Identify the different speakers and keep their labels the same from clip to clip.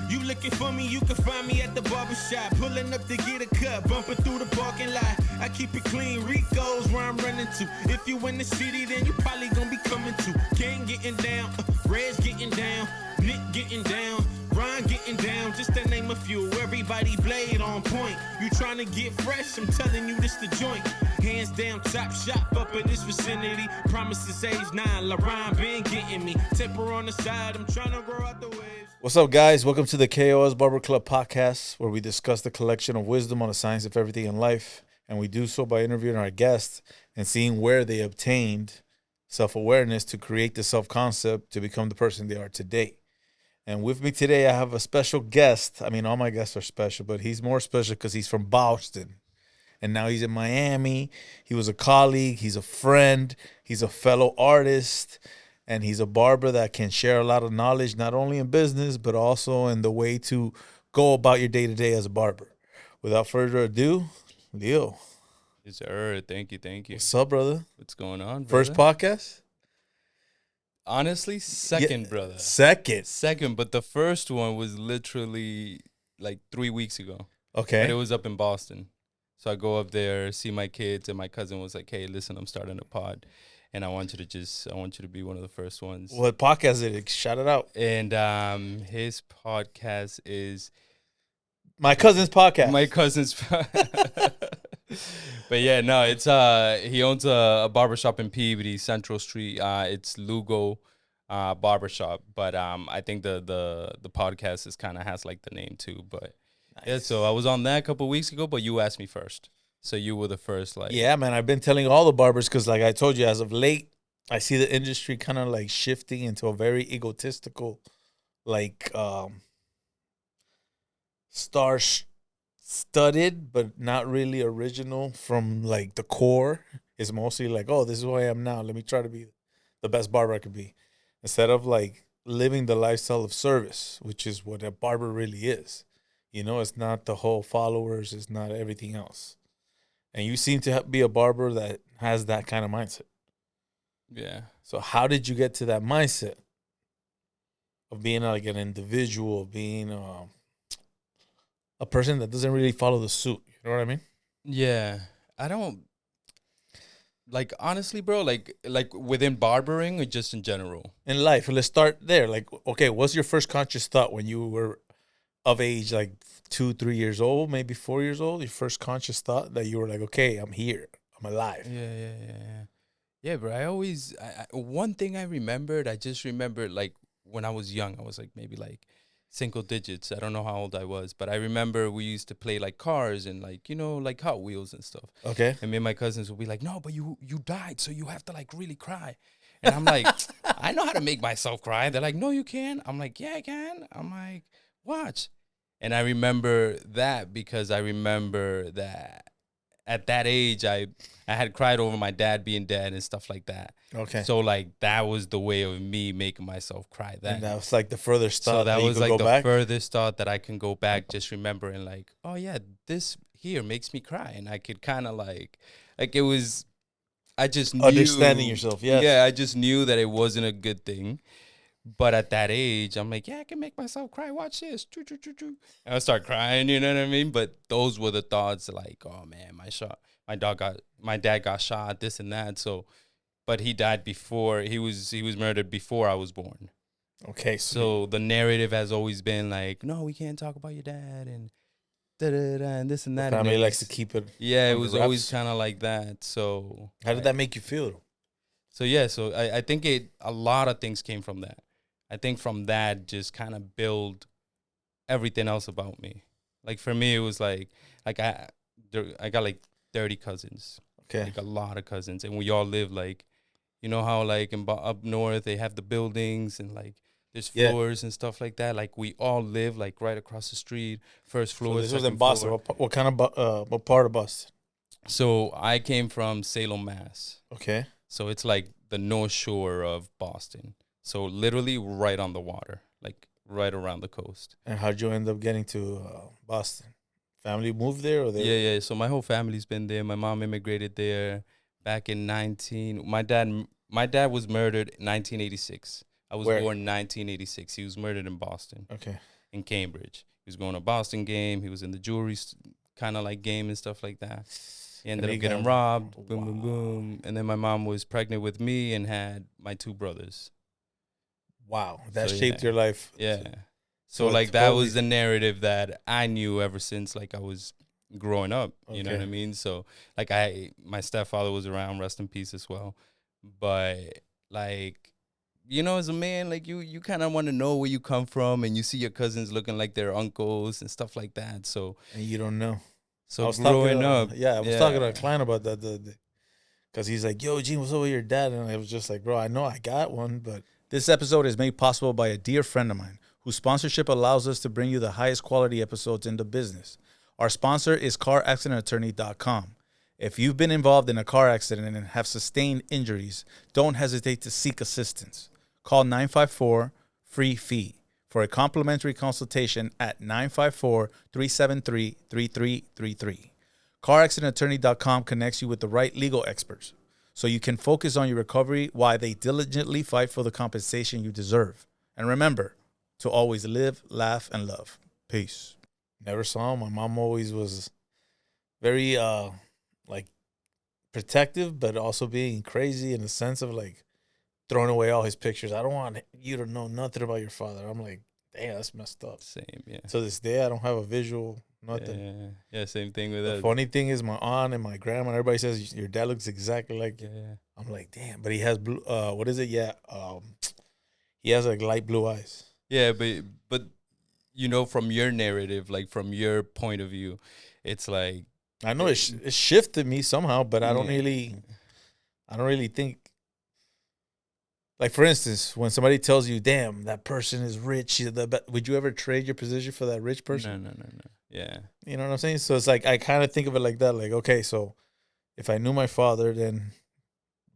Speaker 1: You looking for me, you can find me at the barbershop. Pulling up to get a cut, bumping through the parking lot. I keep it clean, Rico's where I'm running to. If you in the city, then you probably gonna be coming to. Gang getting down, Red's getting down, Nick getting down, Ron getting down, just to name a few. Everybody blade on point. You trying to get fresh, I'm telling you this the joint. Hands down, top shop up in this vicinity. Promises age 9, LaRon been getting me. Temper on the side, I'm trying to grow out the waves.
Speaker 2: What's up, guys? Welcome to the K.O.S. Barber Club podcast, where we discuss the collection of wisdom on the science of everything in life. And we do so by interviewing our guests and seeing where they obtained self-awareness to create the self-concept to become the person they are today. And with me today, I have a special guest. I mean, all my guests are special, but he's more special because he's from Boston. And now he's in Miami. He was a colleague. He's a friend. He's a fellow artist. And he's a barber that can share a lot of knowledge, not only in business, but also in the way to go about your day-to-day as a barber. Without further ado, Leo.
Speaker 3: Yes, sir. Thank you.
Speaker 2: What's up, brother?
Speaker 3: What's going on, brother?
Speaker 2: First podcast?
Speaker 3: Honestly, second,
Speaker 2: Yeah,
Speaker 3: brother.
Speaker 2: Second,
Speaker 3: but the first one was literally like 3 weeks ago.
Speaker 2: Okay.
Speaker 3: And it was up in Boston. So I go up there, see my kids, and my cousin was like, hey, listen, I'm starting a pod. And I want you to be one of the first ones.
Speaker 2: What podcast is it? Shout it out.
Speaker 3: And his podcast is
Speaker 2: My cousin's podcast.
Speaker 3: my cousin's. But yeah, no, it's he owns a barbershop in Peabody, Central Street. It's Lugo Barbershop. But I think the podcast is kind of has like the name too. But yeah, so I was on that a couple weeks ago, but you asked me first. So you were the first, like...
Speaker 2: Yeah, man, I've been telling all the barbers because, like I told you, as of late, I see the industry kind of, like, shifting into a very egotistical, like, star-studded, but not really original from, like, the core. It's mostly like, oh, this is who I am now. Let me try to be the best barber I could be. Instead of, like, living the lifestyle of service, which is what a barber really is. You know, it's not the whole followers. It's not everything else. And you seem to be a barber that has that kind of mindset.
Speaker 3: Yeah.
Speaker 2: So how did you get to that mindset of being like an individual, being a person that doesn't really follow the suit? You know what I mean?
Speaker 3: Yeah. I don't... Like, honestly, bro, like within barbering or just in general?
Speaker 2: In life. Let's start there. Like, okay, what's your first conscious thought when you were of age, like 2, 3 years old, maybe 4 years old? Your first conscious thought that you were like, okay, I'm here. I'm alive.
Speaker 3: Yeah, bro. One thing I just remembered, like, when I was young, I was, like, maybe, like, single digits. I don't know how old I was, but I remember we used to play, like, cars and, like, you know, like Hot Wheels and stuff.
Speaker 2: Okay.
Speaker 3: And me and my cousins would be like, no, but you died, so you have to, like, really cry. And I'm like, I know how to make myself cry. They're like, no, you can. I'm like, yeah, I can. I'm like, watch. And I remember that because I remember that at that age, I had cried over my dad being dead and stuff like that.
Speaker 2: Okay.
Speaker 3: So, like, that was the way of me making myself cry.
Speaker 2: And that was like the furthest thought.
Speaker 3: So that was like the
Speaker 2: back?
Speaker 3: furthest thought that I can go back, just remembering, like, oh, yeah, this here makes me cry. And I could kind of like it was, I just knew.
Speaker 2: Understanding yourself, yes.
Speaker 3: Yeah, I just knew that it wasn't a good thing. But at that age, I'm like, yeah, I can make myself cry. Watch this. And I start crying, you know what I mean? But those were the thoughts, like, oh, man, my dad got shot, this and that. So, but he died before, he was murdered before I was born.
Speaker 2: Okay.
Speaker 3: So the narrative has always been like, no, we can't talk about your dad and da-da-da and this and that.
Speaker 2: The family
Speaker 3: and
Speaker 2: likes to keep it.
Speaker 3: Yeah, it was
Speaker 2: wraps.
Speaker 3: always kind of like that. So
Speaker 2: How did that make you feel?
Speaker 3: So, yeah, so I think a lot of things came from that. I think from that just kind of build everything else about me. Like, for me, it was like I got like 30 cousins.
Speaker 2: Okay.
Speaker 3: Like a lot of cousins. And we all live like, you know how like up north they have the buildings and like there's floors and stuff like that. Like, we all live like right across the street, first floor.
Speaker 2: So this was in Boston. What kind of, what part of Boston?
Speaker 3: So I came from Salem, Mass.
Speaker 2: Okay.
Speaker 3: So it's like the North Shore of Boston. So literally right on the water, like right around the coast.
Speaker 2: And how'd you end up getting to Boston? Family moved there, or they?
Speaker 3: Yeah. So my whole family's been there. My mom immigrated there back in My dad was murdered in 1986. I was born in 1986. He was murdered in Boston.
Speaker 2: Okay.
Speaker 3: in Cambridge. He was going to a Boston game. He was in the jewelry kind of like game and stuff like that. He ended up getting robbed. Boom, boom, boom. And then my mom was pregnant with me and had my 2 brothers.
Speaker 2: Wow, that shaped your life.
Speaker 3: Yeah. So like that was the narrative that I knew ever since like I was growing up. You know what I mean? So like my stepfather was around, rest in peace as well. But like, you know, as a man, like you kind of want to know where you come from, and you see your cousins looking like their uncles and stuff like that. So
Speaker 2: and you don't know.
Speaker 3: So growing up,
Speaker 2: I was talking to a client about that because he's like, "Yo, Gene, what's over your dad?" And I was just like, "Bro, I know I got one, but." This episode is made possible by a dear friend of mine whose sponsorship allows us to bring you the highest quality episodes in the business. Our sponsor is caraccidentattorney.com. If you've been involved in a car accident and have sustained injuries, don't hesitate to seek assistance. Call 954-FREE-FEE for a complimentary consultation at 954-373-3333. CarAccidentAttorney.com connects you with the right legal experts, so you can focus on your recovery while they diligently fight for the compensation you deserve. And remember to always live, laugh, and love. Peace. Never saw him. My mom always was very, like, protective, but also being crazy in the sense of, like, throwing away all his pictures. I don't want you to know nothing about your father. I'm like, damn, that's messed up.
Speaker 3: Same, yeah.
Speaker 2: To this day, I don't have a visual, nothing.
Speaker 3: Yeah, same thing with us.
Speaker 2: The funny thing is, my aunt and my grandma, everybody says your dad looks exactly like you.
Speaker 3: Yeah.
Speaker 2: I'm like, damn, but he has blue. What is it? Yeah, he has like light blue eyes.
Speaker 3: Yeah, but you know, from your narrative, like from your point of view, it's like
Speaker 2: I know it shifted me somehow, but I don't really think. Like, for instance, when somebody tells you, damn, that person is rich, would you ever trade your position for that rich person?
Speaker 3: No. Yeah.
Speaker 2: You know what I'm saying? So it's like, I kind of think of it like that. Like, okay, so if I knew my father, then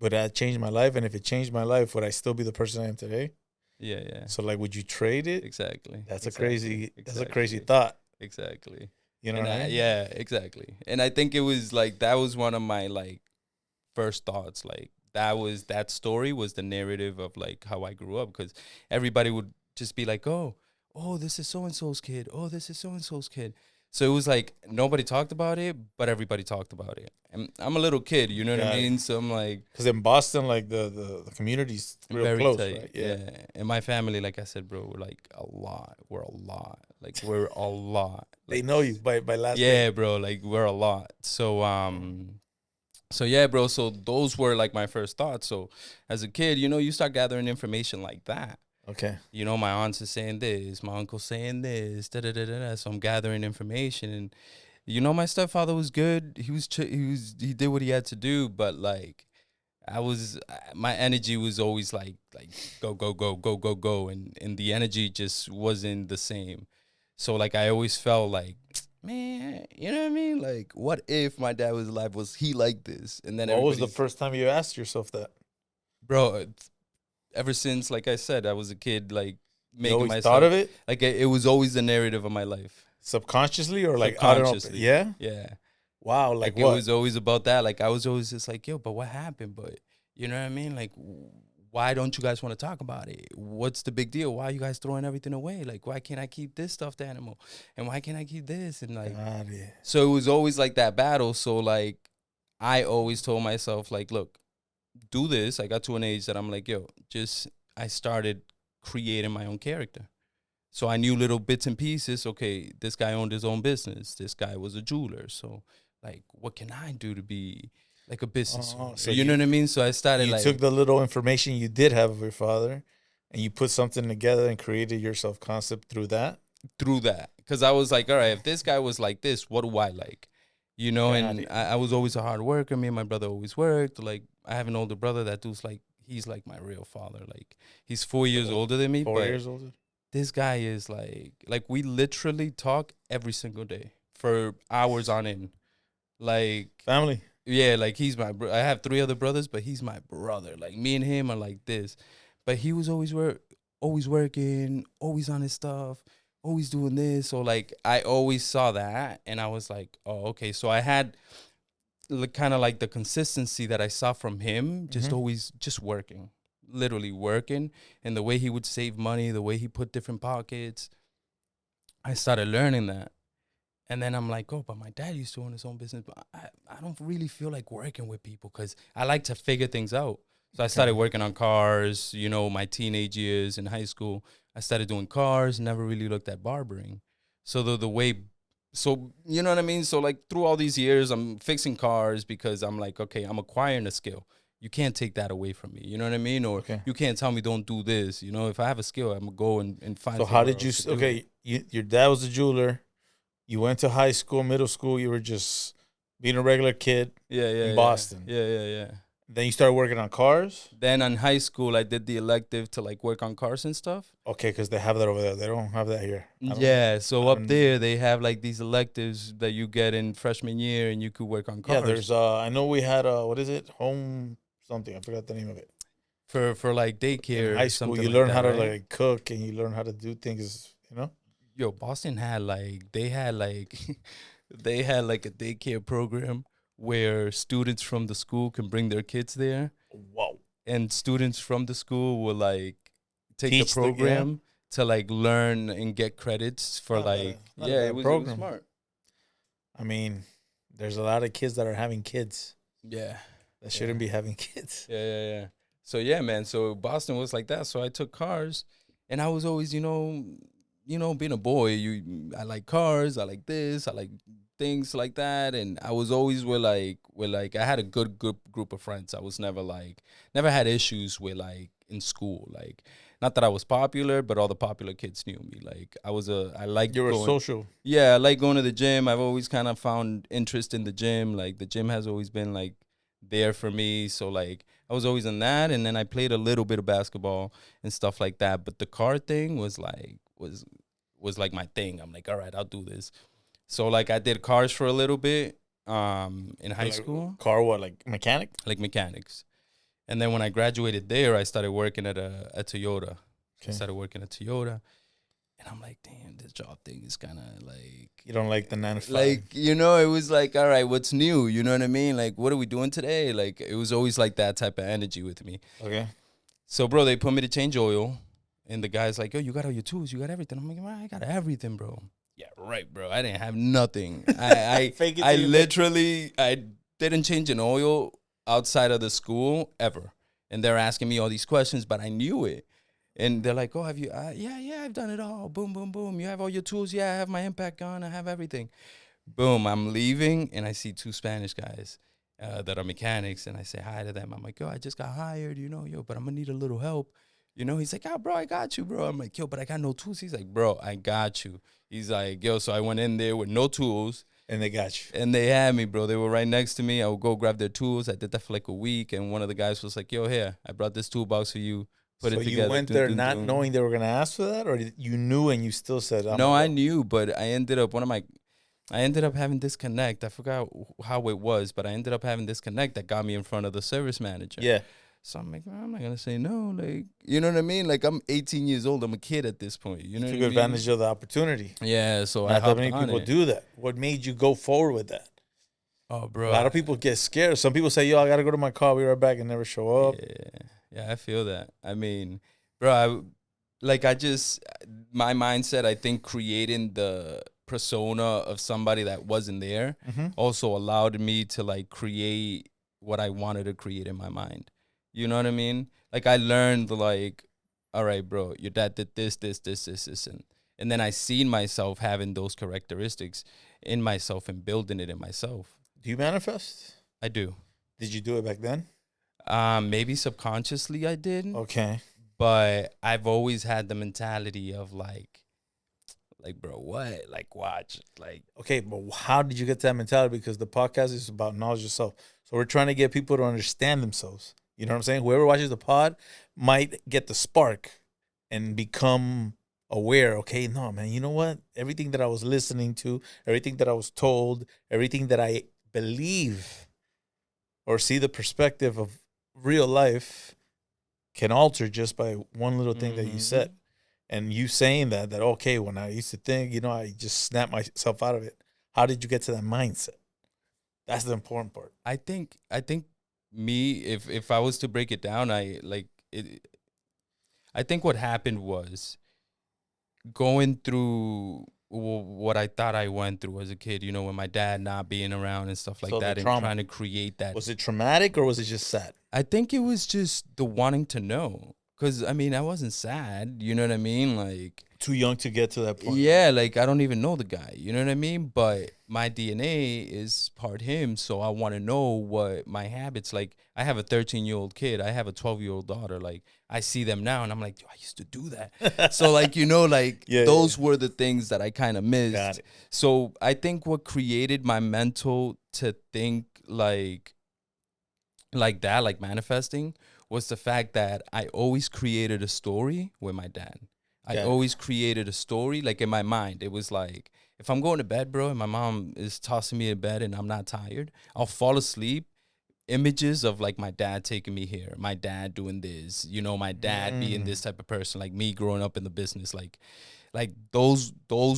Speaker 2: would that change my life? And if it changed my life, would I still be the person I am today?
Speaker 3: Yeah.
Speaker 2: So, like, would you trade it?
Speaker 3: Exactly.
Speaker 2: That's a crazy thought.
Speaker 3: Exactly.
Speaker 2: You know what I mean?
Speaker 3: Yeah, exactly. And I think it was like, that was one of my like first thoughts. Like, that story was the narrative of like how I grew up, because everybody would just be like, oh, this is so-and-so's kid. Oh, this is so-and-so's kid. So it was like nobody talked about it, but everybody talked about it. And I'm a little kid, you know what I mean? So I'm like,
Speaker 2: because in Boston, like the community's real
Speaker 3: very
Speaker 2: close,
Speaker 3: tight,
Speaker 2: right?
Speaker 3: Yeah. And my family, like I said, bro, we're like a lot. We're a lot. Like we're a lot. Like,
Speaker 2: they know you by last name.
Speaker 3: Yeah, bro. Like we're a lot. So yeah, bro. So those were like my first thoughts. So as a kid, you know, you start gathering information like that.
Speaker 2: Okay.
Speaker 3: You know, my aunt's is saying this, my uncle's saying this, da. So I'm gathering information, and you know, my stepfather was good. He did what he had to do, but like my energy was always like go, and the energy just wasn't the same. So like I always felt like, man, you know what I mean? Like, what if my dad was alive? Was he like this? And then
Speaker 2: what was the first time you asked yourself that?
Speaker 3: Bro, ever since, like I said, I was a kid, like making
Speaker 2: you always
Speaker 3: myself.
Speaker 2: thought of it?
Speaker 3: Like it was always the narrative of my life.
Speaker 2: Subconsciously or like
Speaker 3: Subconsciously.
Speaker 2: Yeah?
Speaker 3: Yeah.
Speaker 2: Wow, like
Speaker 3: it
Speaker 2: what?
Speaker 3: was always about that. Like I was always just like, yo, but what happened? But you know what I mean? Like, why don't you guys want to talk about it? What's the big deal? Why are you guys throwing everything away? Like, why can't I keep this stuffed animal? And why can't I keep this? And like, so it was always like that battle. So like, I always told myself like, look, do this. I got to an age that I'm like, yo, I started creating my own character. So I knew little bits and pieces. Okay, this guy owned his own business. This guy was a jeweler. So like, what can I do to be like a business owner? So you know what I mean? So I started
Speaker 2: you took the little information you did have of your father and you put something together and created your self-concept through that?
Speaker 3: Through that. Because I was like, all right, if this guy was like this, what do I like? You know, and I was always a hard worker. Me and my brother always worked. Like, I have an older brother that does like, he's like my real father. Like, he's 4 years older than me.
Speaker 2: 4 years older?
Speaker 3: This guy is like we literally talk every single day for hours on end. Like
Speaker 2: family.
Speaker 3: Yeah, like he's my I have 3 other brothers, but he's my brother. Like me and him are like this. But he was always working, always on his stuff, always doing this. So like I always saw that, and I was like, oh, okay. So I had kind of like the consistency that I saw from him, just always just working. Literally working, and the way he would save money, the way he put different pockets, I started learning that. And then I'm like, oh, but my dad used to own his own business. But I don't really feel like working with people because I like to figure things out. So I started working on cars, you know, my teenage years in high school. I started doing cars, never really looked at barbering. So the way, so you know what I mean? So like through all these years, I'm fixing cars because I'm like, okay, I'm acquiring a skill. You can't take that away from me. You know what I mean? Or you can't tell me don't do this. You know, if I have a skill, I'm going to go and find
Speaker 2: So how
Speaker 3: somewhere
Speaker 2: did you,
Speaker 3: else to do
Speaker 2: okay,
Speaker 3: it.
Speaker 2: your dad was a jeweler. You went to high school, middle school. You were just being a regular kid in Boston.
Speaker 3: Yeah.
Speaker 2: Then you started working on cars.
Speaker 3: Then in high school, I did the elective to like work on cars and stuff.
Speaker 2: Okay, because they have that over there. They don't have that here.
Speaker 3: Yeah, so
Speaker 2: I
Speaker 3: up
Speaker 2: don't-
Speaker 3: there they have like these electives that you get in freshman year, and you could work on cars.
Speaker 2: Yeah, there's I know we had what is it? Home something. I forgot the name of it.
Speaker 3: for like daycare.
Speaker 2: In high
Speaker 3: or
Speaker 2: school,
Speaker 3: something
Speaker 2: you
Speaker 3: like
Speaker 2: learn
Speaker 3: that,
Speaker 2: how to
Speaker 3: right?
Speaker 2: like cook and you learn how to do things. You know.
Speaker 3: Yo, Boston had like they had like they had like a daycare program where students from the school can bring their kids there,
Speaker 2: Wow.
Speaker 3: and students from the school will like take
Speaker 2: Teach
Speaker 3: the
Speaker 2: the- yeah.
Speaker 3: program to like learn and get credits for
Speaker 2: Not bad.
Speaker 3: like
Speaker 2: Not a
Speaker 3: yeah,
Speaker 2: bad
Speaker 3: it was
Speaker 2: program.
Speaker 3: smart.
Speaker 2: I mean, there's a lot of kids that are having kids
Speaker 3: Yeah.
Speaker 2: that shouldn't be having kids.
Speaker 3: Yeah. So yeah, man. So Boston was like that. So I took cars, and I was always, being a boy. I like cars. I like this. I like things like that. And I was always with I had a good group of friends. I was never had issues with like in school. Like, not that I was popular, but all the popular kids knew me. Like I like
Speaker 2: You were
Speaker 3: going,
Speaker 2: social.
Speaker 3: yeah, I like going to the gym. I've always kind of found interest in the gym. Like the gym has always been like there for me. So like I was always in that, and then I played a little bit of basketball and stuff like that. But the car thing was like my thing. I'm like, all right, I'll do this. So like I did cars for a little bit in high
Speaker 2: Like,
Speaker 3: school,
Speaker 2: Car what? Like mechanic?
Speaker 3: like mechanics. And then when I graduated there, I started working at a Toyota. I
Speaker 2: Okay.
Speaker 3: started working at Toyota. And I'm like, damn, this job thing is kind of like,
Speaker 2: You don't like the 9 to 5.
Speaker 3: like, it was like, all right, what's new? You know what I mean? Like, what are we doing today? Like, it was always like that type of energy with me.
Speaker 2: Okay.
Speaker 3: So, bro, they put me to change oil. And the guy's like, yo, you got all your tools. You got everything. I'm like, well, I got everything, bro. Yeah, right, bro. I didn't have nothing.
Speaker 2: Fake it
Speaker 3: I
Speaker 2: till you
Speaker 3: literally, I didn't change an oil outside of the school ever. And they're asking me all these questions, but I knew it. And they're like, oh, have you? Yeah, I've done it all. Boom, boom, boom. You have all your tools? Yeah, I have my impact gun. I have everything. Boom, I'm leaving, and I see two Spanish guys that are mechanics, and I say hi to them. I'm like, yo, I just got hired, but I'm going to need a little help. He's like, oh, bro, I got you, bro. I'm like, yo, but I got no tools. He's like, bro, I got you. He's like, yo, so I went in there with no tools.
Speaker 2: And they got you.
Speaker 3: And they had me, bro. They were right next to me. I would go grab their tools. I did that for like a week, and one of the guys was like, yo, here, I brought this toolbox for you. Put it together.
Speaker 2: You went there not knowing they were going to ask for that? Or you knew and you still said,
Speaker 3: no, I knew, but I ended up having this connect. I forgot how it was, but I ended up having this connect that got me in front of the service manager.
Speaker 2: Yeah.
Speaker 3: So I'm like, I'm not going to say no. Like, you know what I mean? Like, I'm 18 years old. I'm a kid at this point. You know what I
Speaker 2: Took
Speaker 3: mean?
Speaker 2: advantage of the opportunity.
Speaker 3: Yeah, so
Speaker 2: Not
Speaker 3: I
Speaker 2: that many people do that. What made you go forward with that?
Speaker 3: Oh, bro.
Speaker 2: A lot of people get scared. Some people say, yo, I got to go to my car. I'll be right back, and never show up.
Speaker 3: Yeah, I feel that. I mean, bro, my mindset, I think creating the persona of somebody that wasn't there also allowed me to like create what I wanted to create in my mind. You know what I mean? Like I learned like, all right, bro, your dad did this, and then I seen myself having those characteristics in myself and building it in myself.
Speaker 2: Do you manifest?
Speaker 3: I do.
Speaker 2: Did you do it back then?
Speaker 3: Maybe subconsciously I did.
Speaker 2: Okay.
Speaker 3: But I've always had the mentality of like, bro, what? Like, watch. Like,
Speaker 2: okay, but how did you get that mentality? Because the podcast is about knowledge yourself. So we're trying to get people to understand themselves. You know what I'm saying? Whoever watches the pod might get the spark and become aware. Okay, no, man, you know what? Everything that I was listening to, everything that I was told, everything that I believe or see the perspective of real life can alter just by one little thing that you said. And you saying that, okay, when I used to think, I just snapped myself out of it. How did you get to that mindset? That's the important part.
Speaker 3: I think me, if I was to break it down, I think what happened was going through what I thought I went through as a kid, you know, with my dad not being around and stuff like
Speaker 2: So the
Speaker 3: that, and
Speaker 2: trauma.
Speaker 3: trying to create that.
Speaker 2: Was it traumatic or was it just sad?
Speaker 3: I think it was just the wanting to know. Because, I mean, I wasn't sad. You know what I mean? Like,
Speaker 2: Too young to get to that point.
Speaker 3: yeah, like, I don't even know the guy. You know what I mean? But my DNA is part him. So I want to know what my habits, like, I have a 13-year-old kid. I have a 12-year-old daughter. Like, I see them now and I'm like, I used to do that. So, like, you know, like, those were the things that I kind of missed.
Speaker 2: Got it.
Speaker 3: So I think what created my mental to think like that, like manifesting, was the fact that I always created a story with my dad. I always created a story, like in my mind. It was like, if I'm going to bed, bro, and my mom is tossing me in bed and I'm not tired, I'll fall asleep. Images of like my dad taking me here, my dad doing this, you know, my dad being this type of person, like me growing up in the business, like those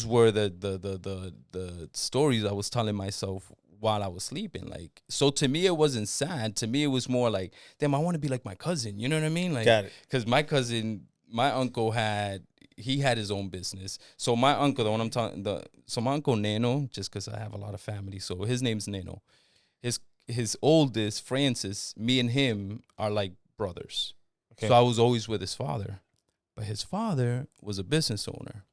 Speaker 3: were the stories I was telling myself while I was sleeping. Like, so to me, it wasn't sad. To me, it was more like, damn, I want to be like my cousin. You know what I mean? Like, because my cousin, my uncle had his own business. So my uncle, the one I'm talking, so my uncle Neno, just because I have a lot of family, so his name's Neno. His oldest, Francis, me and him are like brothers. Okay. So I was always with his father. But his father was a business owner.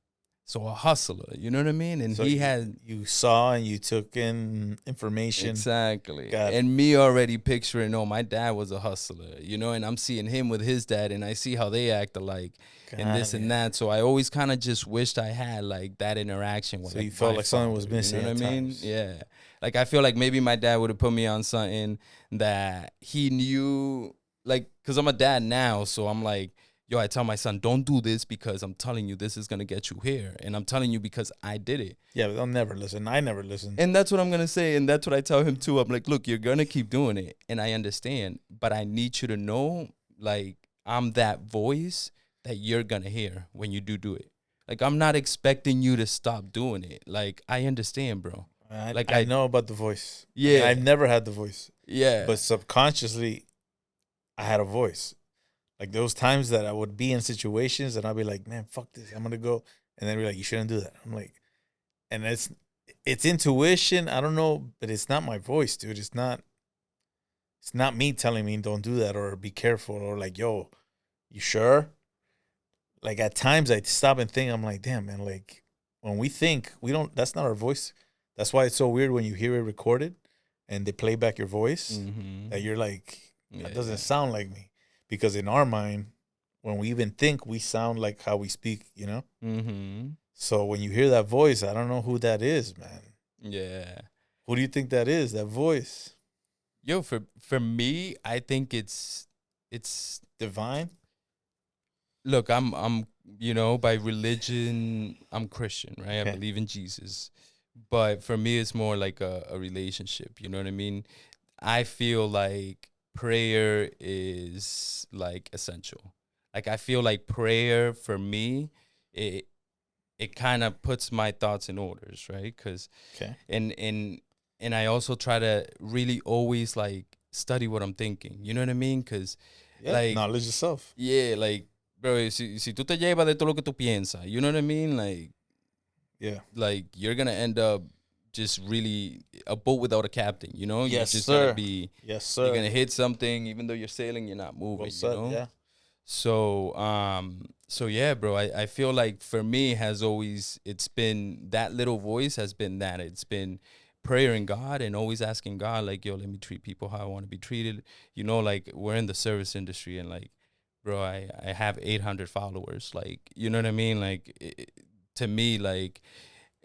Speaker 3: So a hustler, you know what I mean? And so
Speaker 2: you saw and you took in information.
Speaker 3: Exactly. And me already picturing, my dad was a hustler, you know, and I'm seeing him with his dad and I see how they act alike and this and that. So I always kind of just wished I had like that interaction with.
Speaker 2: So you felt like something was missing.
Speaker 3: You know what I mean? Yeah. Like I feel like maybe my dad would have put me on something that he knew, like, because I'm a dad now. So I'm like, yo, I tell my son, don't do this because I'm telling you this is going to get you here. And I'm telling you because I did it.
Speaker 2: Yeah, but they'll never listen. I never listen.
Speaker 3: And that's what I'm going to say. And that's what I tell him too. I'm like, look, you're going to keep doing it. And I understand. But I need you to know, like, I'm that voice that you're going to hear when you do it. Like, I'm not expecting you to stop doing it. Like, I understand, bro.
Speaker 2: I know about the voice.
Speaker 3: Yeah.
Speaker 2: I've never had the voice.
Speaker 3: Yeah.
Speaker 2: But subconsciously, I had a voice. Like those times that I would be in situations and I'd be like, man, fuck this, I'm gonna go. And then be like, you shouldn't do that. I'm like, and it's intuition. I don't know, but it's not my voice, dude. It's not me telling me don't do that or be careful or like, yo, you sure? Like at times I stop and think, I'm like, damn, man, like when we think, that's not our voice. That's why it's so weird when you hear it recorded and they play back your voice that you're like, that doesn't sound like me. Because in our mind, when we even think, we sound like how we speak, you know? Mm-hmm. So when you hear that voice, I don't know who that is, man.
Speaker 3: Yeah.
Speaker 2: Who do you think that is, that voice?
Speaker 3: Yo, for me, I think it's
Speaker 2: divine.
Speaker 3: Look, I'm by religion, I'm Christian, right? Okay. I believe in Jesus. But for me, it's more like a relationship, you know what I mean? I feel like prayer is like essential. Like I feel like prayer for me, it kind of puts my thoughts in orders, right? Because and I also try to really always like study what I'm thinking. You know what I mean? Because like
Speaker 2: knowledge yourself.
Speaker 3: Yeah, like bro, si tú te llevas de todo lo que tú piensas, you know what I mean? Like like you're gonna end up just really a boat without a captain, you know?
Speaker 2: Yes,
Speaker 3: you're just
Speaker 2: sir.
Speaker 3: Gonna be,
Speaker 2: yes, sir.
Speaker 3: You're gonna hit something, even though you're sailing, you're not moving.
Speaker 2: Well said,
Speaker 3: you know?
Speaker 2: Yeah.
Speaker 3: So yeah, bro. I feel like for me it's been that little voice has been that. It's been prayer in God and always asking God, like, yo, let me treat people how I want to be treated. You know, like we're in the service industry and like, bro, I have 800 followers. Like, you know what I mean? Like to me, like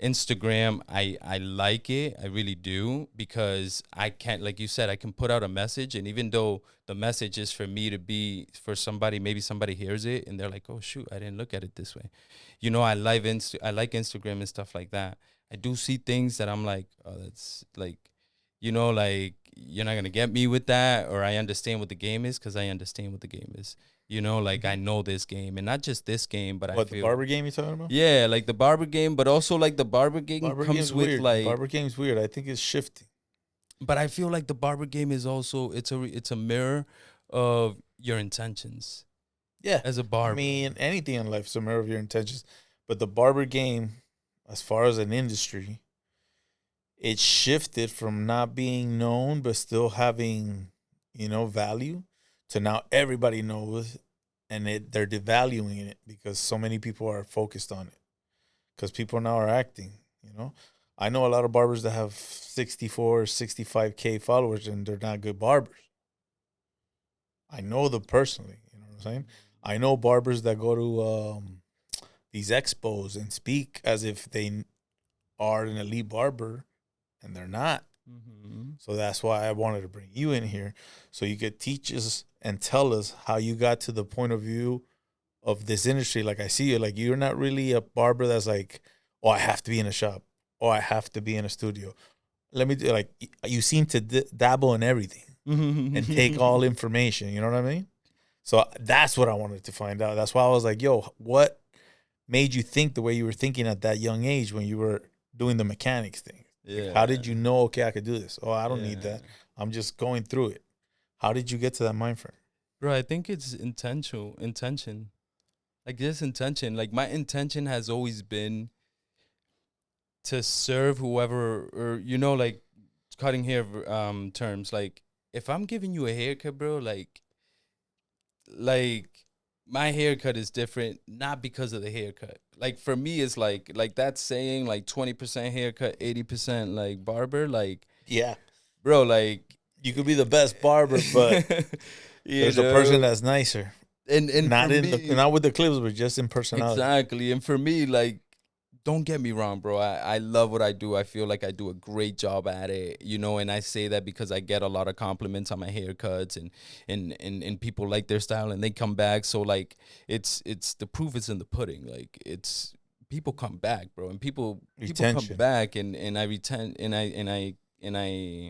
Speaker 3: Instagram, I like it. I really do, because I can't, like you said, I can put out a message, and even though the message is for me to be for somebody, maybe somebody hears it and they're like, oh shoot, I didn't look at it this way. You know, I like Instagram and stuff like that. I do see things that I'm like, oh, that's like, you know, like you're not gonna get me with that, or I understand what the game is because I understand what the game is. You know, like I know this game, and not just this game, but
Speaker 2: the Barber game you talking about?
Speaker 3: Yeah, like the Barber game, but also like the Barber game comes with
Speaker 2: weird.
Speaker 3: like
Speaker 2: Barber game's weird. I think it's shifting.
Speaker 3: But I feel like the Barber game is also it's a mirror of your intentions.
Speaker 2: Yeah,
Speaker 3: as a barber.
Speaker 2: I mean, anything in life is a mirror of your intentions, but the Barber game, as far as an industry, it shifted from not being known but still having, value, to now everybody knows, and they're devaluing it because so many people are focused on it. Because people now are acting. I know a lot of barbers that have 64, 65K followers, and they're not good barbers. I know them personally. You know what I'm saying? I know barbers that go to these expos and speak as if they are an elite barber, and they're not.
Speaker 3: Mm-hmm.
Speaker 2: So that's why I wanted to bring you in here, so you could teach us and tell us how you got to the point of view of this industry. Like, I see you, like, you're not really a barber that's like, oh, I have to be in a shop, or I have to be in a studio. Let me do, like, you seem to dabble in everything and take all information. You know what I mean? So that's what I wanted to find out. That's why I was like, yo, what made you think the way you were thinking at that young age when you were doing the mechanics thing?
Speaker 3: Yeah.
Speaker 2: Like, how did you know, okay, I could do this? Oh, I don't need that. I'm just going through it. How did you get to that mind frame?
Speaker 3: Bro, I think it's intention. Like, this intention. Like, my intention has always been to serve whoever, or, like, cutting hair terms. Like, if I'm giving you a haircut, bro, like my haircut is different, not because of the haircut. Like, for me, it's like that saying, like, 20% haircut, 80% like barber. Like,
Speaker 2: Yeah,
Speaker 3: bro, like,
Speaker 2: you could be the best barber, but there's a person that's nicer.
Speaker 3: And
Speaker 2: Not
Speaker 3: for
Speaker 2: in
Speaker 3: me,
Speaker 2: not with the clips, but just in personality.
Speaker 3: exactly. And for me, like, don't get me wrong, bro. I love what I do. I feel like I do a great job at it, and I say that because I get a lot of compliments on my haircuts, and people like their style and they come back. So, like, it's the proof is in the pudding. Like, it's people come back, bro, and people come back, and I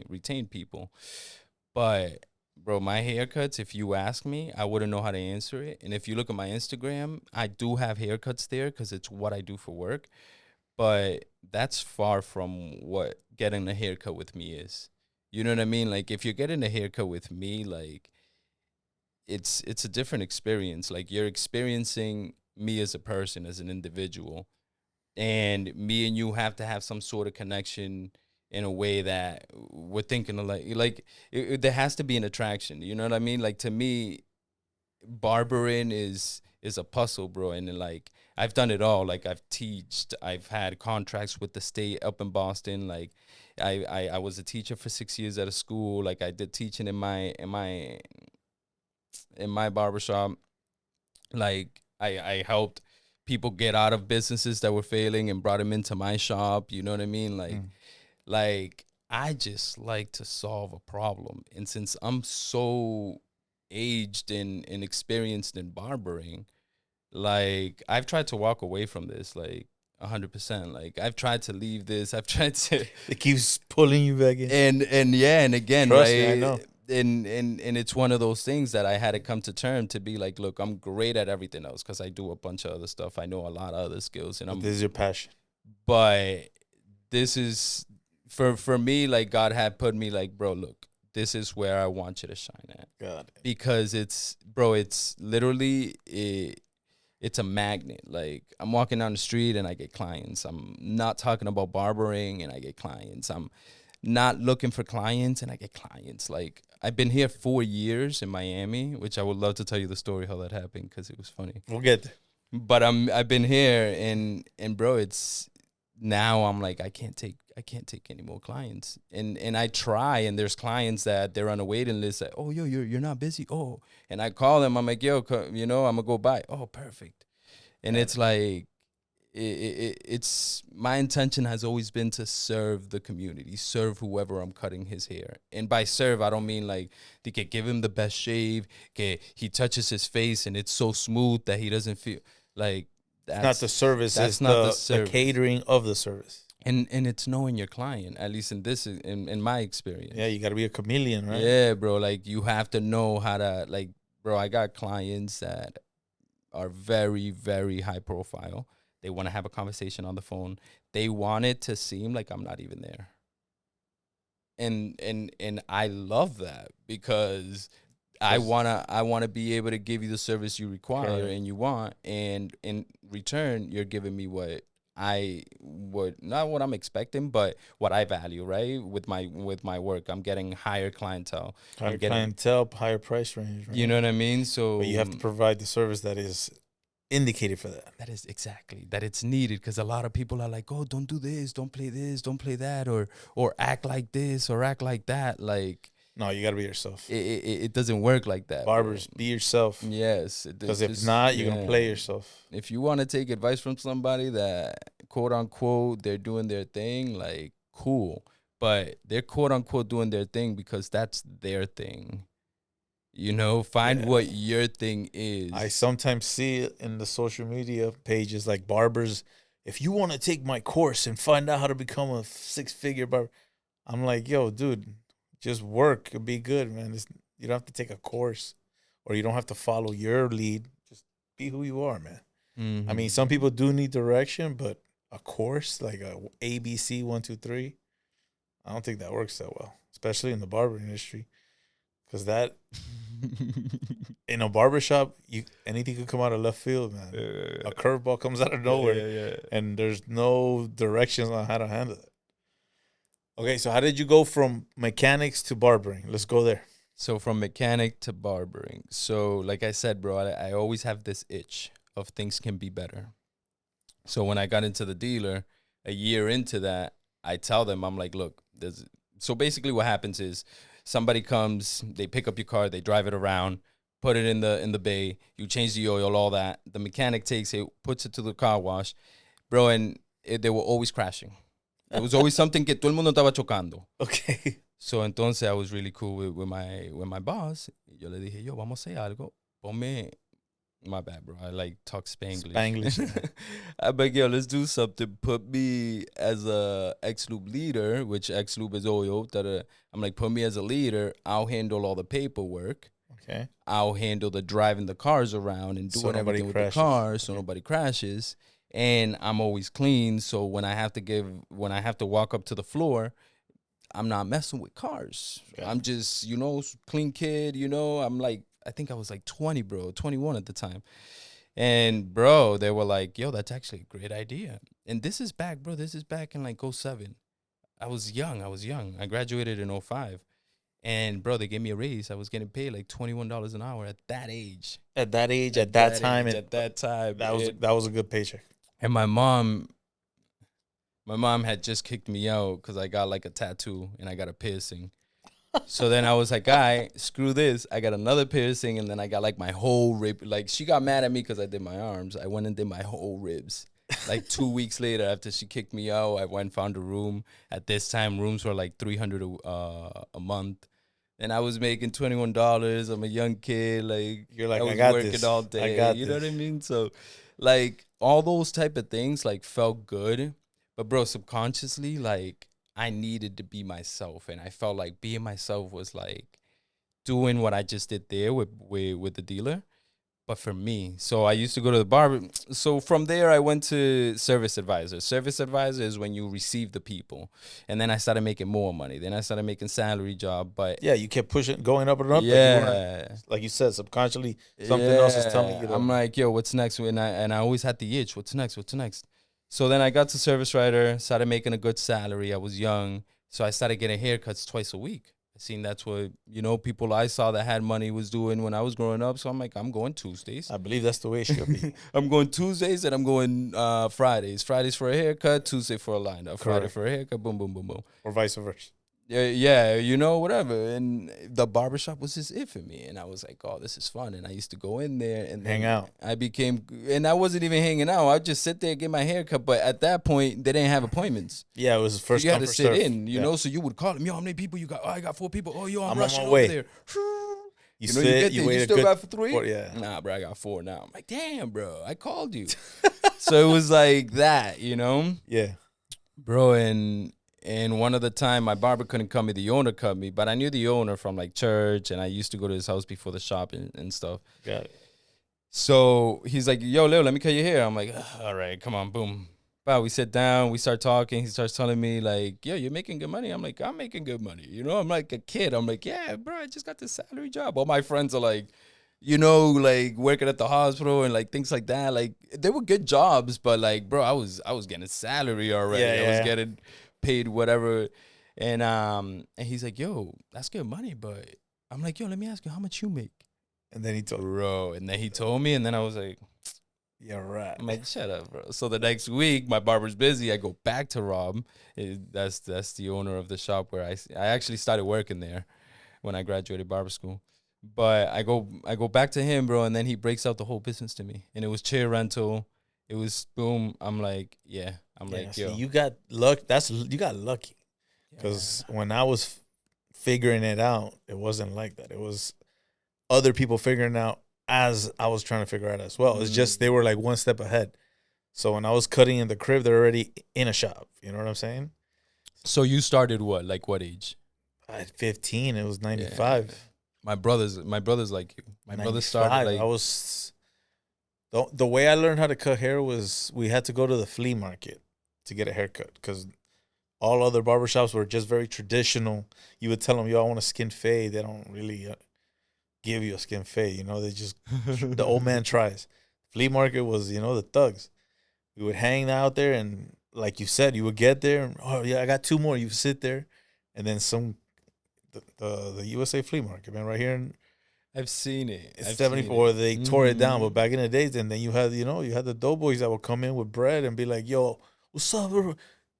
Speaker 3: retain people. But, bro, my haircuts, if you ask me, I wouldn't know how to answer it. And if you look at my Instagram, I do have haircuts there because it's what I do for work. But that's far from what getting a haircut with me is. You know what I mean? Like, if you're getting a haircut with me, like, it's a different experience. Like, you're experiencing me as a person, as an individual. And me and you have to have some sort of connection in a way that we're thinking of, there has to be an attraction. You know what I mean? Like, to me, barbering is a puzzle, bro. And then, like, I've done it all. Like, I've had contracts with the state up in Boston. Like, I was a teacher for 6 years at a school. Like, I did teaching in my barbershop. Like, I helped people get out of businesses that were failing and brought them into my shop. You know what I mean? Like, I just like to solve a problem. And since I'm so aged and experienced in barbering, like, I've tried to walk away from this, like, 100%. Like, I've tried to leave this. I've tried to.
Speaker 2: It keeps pulling you back in.
Speaker 3: And yeah, and again,
Speaker 2: Trust
Speaker 3: right?
Speaker 2: me, I know.
Speaker 3: And it's one of those things that I had to come to term to be like, look, I'm great at everything else because I do a bunch of other stuff. I know a lot of other skills, and
Speaker 2: This is your passion.
Speaker 3: But this is for me. Like, God had put me, like, bro, look, this is where I want you to shine at.
Speaker 2: Got it.
Speaker 3: Because it's literally it's a magnet. Like, I'm walking down the street and I get clients. I'm not talking about barbering and I get clients. I'm not looking for clients and I get clients. Like, I've been here 4 years in Miami, which I would love to tell you the story how that happened because it was funny.
Speaker 2: We'll get there.
Speaker 3: But I've been here and bro, it's now I'm like, I can't take any more clients. And I try, and there's clients that they're on a waiting list that, oh, yo, you're not busy. Oh, and I call them. I'm like, yo, I'm gonna go by. Oh, perfect. And it's like, it's my intention has always been to serve the community, serve whoever I'm cutting his hair. And by serve, I don't mean like they can give him the best shave. He touches his face and it's so smooth that he doesn't feel like that's
Speaker 2: not the service.
Speaker 3: That's
Speaker 2: it's
Speaker 3: not the
Speaker 2: the
Speaker 3: service.
Speaker 2: catering of the service.
Speaker 3: And it's knowing your client, at least in my experience.
Speaker 2: Yeah, you got to be a chameleon, right?
Speaker 3: Yeah, bro. Like, you have to know how to, like, bro, I got clients that are very, very high profile. They want to have a conversation on the phone. They want it to seem like I'm not even there. And I love that because I wanna be able to give you the service you require and you want, and in return, you're giving me what I would, not what I'm expecting, but what I value, right? With my work, I'm getting higher clientele.
Speaker 2: Higher
Speaker 3: I'm getting,
Speaker 2: clientele, higher price range, right?
Speaker 3: you know what I mean? So
Speaker 2: But you have to provide the service that is indicated for that.
Speaker 3: that is exactly that it's needed, because a lot of people are like, oh, don't do this, don't play that, or act like this or act like that. Like,
Speaker 2: No, you got to be yourself.
Speaker 3: it doesn't work like that, bro.
Speaker 2: Barbers, be yourself.
Speaker 3: Yes,
Speaker 2: Because if not, you're going to play yourself.
Speaker 3: If you want to take advice from somebody that quote unquote they're doing their thing, like, cool, but they're quote unquote doing their thing because that's their thing. You know, find what your thing is.
Speaker 2: I sometimes see it in the social media pages like barbers. If you want to take my course and find out how to become a 6-figure barber, I'm like, yo, dude, just work and be good, man. You don't have to take a course, or you don't have to follow your lead. Just be who you are, man.
Speaker 3: Mm-hmm.
Speaker 2: I mean, some people do need direction, but a course like a ABC 1, 2, 3, I don't think that works that well, especially in the barber industry, because that in a barbershop, anything could come out of left field, man. A curveball comes out of nowhere, and there's no directions on how to handle it. Okay, so how did you go from mechanics to barbering? Let's go there.
Speaker 3: So from mechanic to barbering. So like I said, bro, I always have this itch of things can be better. So when I got into the dealer, a year into that, I tell them, I'm like, look, so basically what happens is somebody comes, they pick up your car, they drive it around, put it in the bay, you change the oil, all that. The mechanic takes it, puts it to the car wash, bro, and they were always crashing. It was always something que todo el mundo estaba chocando.
Speaker 2: Okay.
Speaker 3: So entonces I was really cool with my boss. Yo le dije, yo, vamos a hacer algo. Ponme, my bad, bro. I like talk Spanglish.
Speaker 2: Spanglish.
Speaker 3: I'm like, yo, let's do something. Put me as a X-Loop leader, which X-Loop is oil. I'm like, put me as a leader. I'll handle all the paperwork.
Speaker 2: Okay.
Speaker 3: I'll handle the driving the cars around and doing everything with the cars so nobody crashes. And I'm always clean. So when I have to walk up to the floor, I'm not messing with cars. Okay. I'm just, clean kid, I'm like, I think I was like 20, bro, 21 at the time. And, bro, they were like, yo, that's actually a great idea. And this is back in like 07. I was young. I graduated in 05. And, bro, they gave me a raise. I was getting paid like $21 an hour at that age.
Speaker 2: At that time. That was a good paycheck.
Speaker 3: And my mom had just kicked me out because I got like a tattoo and I got a piercing. So then I was like, all right, screw this. I got another piercing, and then I got like my whole rib. Like, she got mad at me because I did my arms. I went and did my whole ribs. Like 2 weeks later, after she kicked me out, I went and found a room. At this time, rooms were like $300 a month. And I was making $21. I'm a young kid. Like,
Speaker 2: you're like,
Speaker 3: I was
Speaker 2: I got
Speaker 3: working
Speaker 2: this.
Speaker 3: all day. You know what I mean? So, like, all those type of things, like, felt good. But, bro, subconsciously, like, I needed to be myself. And I felt like being myself was, like, doing what I just did there with the dealer. But for me, so I used to go to the barber. So from there, I went to service advisor. Service advisor is when you receive the people. And then I started making more money. Then I started making salary job. But
Speaker 2: yeah, you kept pushing, going up and up.
Speaker 3: Yeah.
Speaker 2: Like you said, subconsciously, something else is telling you.
Speaker 3: I'm like, yo, what's next? And I always had the itch. What's next? So then I got to service writer, started making a good salary. I was young. So I started getting haircuts twice a week. I seen that's what, people I saw that had money was doing when I was growing up. So I'm like, I'm going Tuesdays.
Speaker 2: I believe that's the way it should be.
Speaker 3: I'm going Tuesdays and I'm going Fridays. Fridays for a haircut, Tuesday for a line-up. Friday for a haircut, boom, boom, boom, boom.
Speaker 2: Or vice versa.
Speaker 3: Yeah, whatever. And the barbershop was just it for me. And I was like, oh, this is fun. And I used to go in there and
Speaker 2: hang out.
Speaker 3: And I wasn't even hanging out. I'd just sit there, get my hair cut. But at that point, they didn't have appointments.
Speaker 2: Yeah, it was first
Speaker 3: so you had to sit in,
Speaker 2: you
Speaker 3: know, so you would call them, yo, how many people you got? Oh, I got 4 people. Oh, yo, I'm
Speaker 2: on
Speaker 3: rushing
Speaker 2: my
Speaker 3: over
Speaker 2: way.
Speaker 3: there.
Speaker 2: You
Speaker 3: get there, you still got 3?
Speaker 2: 4, yeah.
Speaker 3: Nah, bro, I got 4 now. I'm like, damn, bro, I called you. So it was like that,
Speaker 2: Yeah.
Speaker 3: Bro, and one of the time, my barber couldn't cut me. The owner cut me. But I knew the owner from, like, church. And I used to go to his house before the shop and stuff.
Speaker 2: Got it.
Speaker 3: So he's like, yo, Leo, let me cut your hair. I'm like, all right, come on, boom. Wow, we sit down. We start talking. He starts telling me, like, yo, you're making good money? I'm like, I'm making good money. I'm like a kid. I'm like, yeah, bro, I just got this salary job. All my friends are like, you know, like working at the hospital and like things like that. Like they were good jobs, but like, bro, I was getting salary already.
Speaker 2: Yeah,
Speaker 3: I was
Speaker 2: yeah.
Speaker 3: getting paid whatever. And he's like, yo, that's good money, but I'm like, yo, let me ask you how much you make.
Speaker 2: And then he told,
Speaker 3: Bro, and then he told me, and then I was like,
Speaker 2: yeah, right.
Speaker 3: I'm like, shut up, bro. So the next week, my barber's busy. I go back to Rob. That's the owner of the shop where I actually started working there when I graduated barber school. But I go back to him, bro, and then he breaks out the whole business to me. And it was chair rental. It was boom. I'm like, yeah. I'm
Speaker 2: Yeah,
Speaker 3: like,
Speaker 2: see,
Speaker 3: yo.
Speaker 2: you got luck. You got lucky. Because when I was figuring it out, it wasn't like that. It was other people figuring out as I was trying to figure out as well. It's just they were like one step ahead. So when I was cutting in the crib, they're already in a shop. You know what I'm saying?
Speaker 3: So you started what? Like what age?
Speaker 2: At 15, it was 95.
Speaker 3: Yeah. My brother's like you. My brother started
Speaker 2: 95,
Speaker 3: like
Speaker 2: I was the way I learned how to cut hair was we had to go to the flea market to get a haircut because all other barbershops were just very traditional. You would tell them, yo, I want a skin fade. They don't really give you a skin fade. You know, they just, the old man tries. Flea market was, the thugs. We would hang out there and like you said, you would get there. And, oh, yeah, I got two more. You sit there. And then the USA flea market, man, right here in
Speaker 3: I've seen it.
Speaker 2: it's
Speaker 3: I've
Speaker 2: 74.
Speaker 3: seen it.
Speaker 2: They tore it down, but back in the days, and then you had the doughboys that would come in with bread and be like, "Yo, what's up, bro?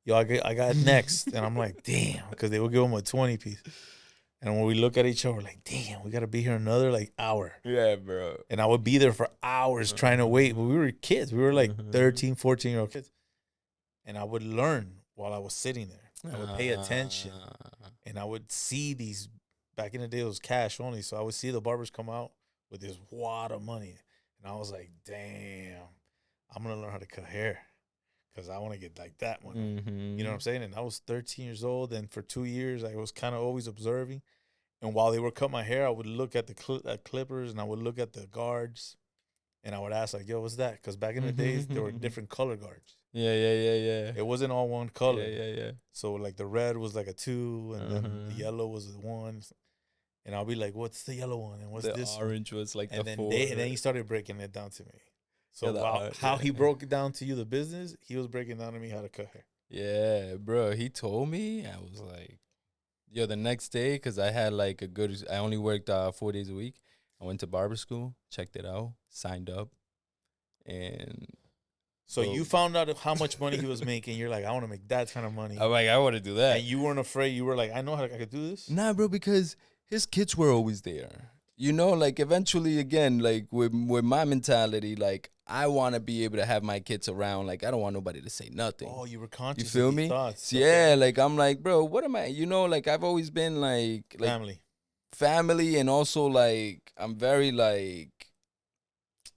Speaker 2: Yo, I got next," and I'm like, "Damn," because they would give them a 20 piece. And when we look at each other, we're like, "Damn, we gotta be here another like hour."
Speaker 3: Yeah, bro.
Speaker 2: And I would be there for hours trying to wait, but we were kids. We were like 13, 14-year-old kids, and I would learn while I was sitting there. I would pay attention, and I would see these. Back in the day, it was cash only, so I would see the barbers come out with this wad of money, and I was like, "Damn, I'm gonna learn how to cut hair, cause I want to get like that one." You know what I'm saying? And I was 13 years old, and for 2 years, I was kind of always observing. And while they would cut my hair, I would look at the clippers, and I would look at the guards, and I would ask like, "Yo, what's that?" Because back in the days, there were different color guards.
Speaker 3: Yeah.
Speaker 2: It wasn't all one color.
Speaker 3: Yeah.
Speaker 2: So like the red was like a 2, and then the yellow was a 1. And I'll be like, "What's the yellow one? And what's this?"
Speaker 3: The orange was like
Speaker 2: And
Speaker 3: the
Speaker 2: then
Speaker 3: 4.
Speaker 2: and then he started breaking it down to me. So
Speaker 3: Yeah,
Speaker 2: how he broke it down to you, the business, he was breaking down to me how to cut hair.
Speaker 3: Yeah, bro. He told me. I was like, yo, the next day, because I had like I only worked 4 days a week. I went to barber school, checked it out, signed up, and
Speaker 2: So you found out how much money he was making. You're like, "I want to make that kind of money."
Speaker 3: I'm like, I want to do that.
Speaker 2: And you weren't afraid. You were like, "I know how I could do this."
Speaker 3: Nah, bro, because his kids were always there. You know, like eventually, again, like with my mentality, like I want to be able to have my kids around. Like I don't want nobody to say nothing.
Speaker 2: Oh, you were conscious.
Speaker 3: You feel
Speaker 2: of these
Speaker 3: me?
Speaker 2: thoughts.
Speaker 3: Yeah, like I'm like, bro, what am I? You know, like I've always been like family, and also like I'm very like,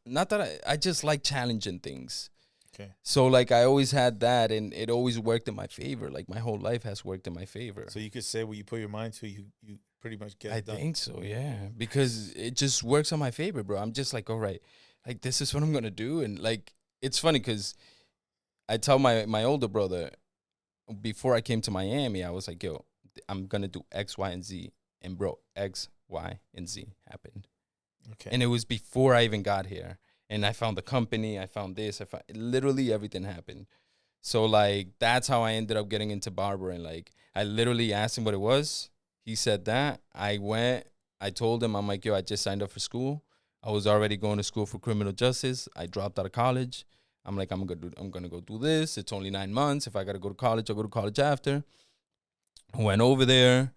Speaker 3: not that I just like challenging things.
Speaker 2: Okay.
Speaker 3: So like I always had that, and it always worked in my favor. Like my whole life has worked in my favor.
Speaker 2: So you could say what you put your mind to, you pretty much get it done.
Speaker 3: I think so, yeah, because it just works on my favor, bro. I'm just like, all right, like this is what I'm gonna do, and like it's funny because I tell my older brother before I came to Miami, I was like, yo, I'm gonna do X, Y, and Z, and bro, X, Y, and Z happened.
Speaker 2: Okay.
Speaker 3: And it was before I even got here. And I found the company, I found this, literally everything happened. So like that's how I ended up getting into barbering. Like I literally asked him what it was. He said that. I went, I told him, I'm like, yo, I just signed up for school. I was already going to school for criminal justice. I dropped out of college. I'm like, I'm gonna go do this. It's only 9 months. If I gotta go to college, I'll go to college after. Went over there.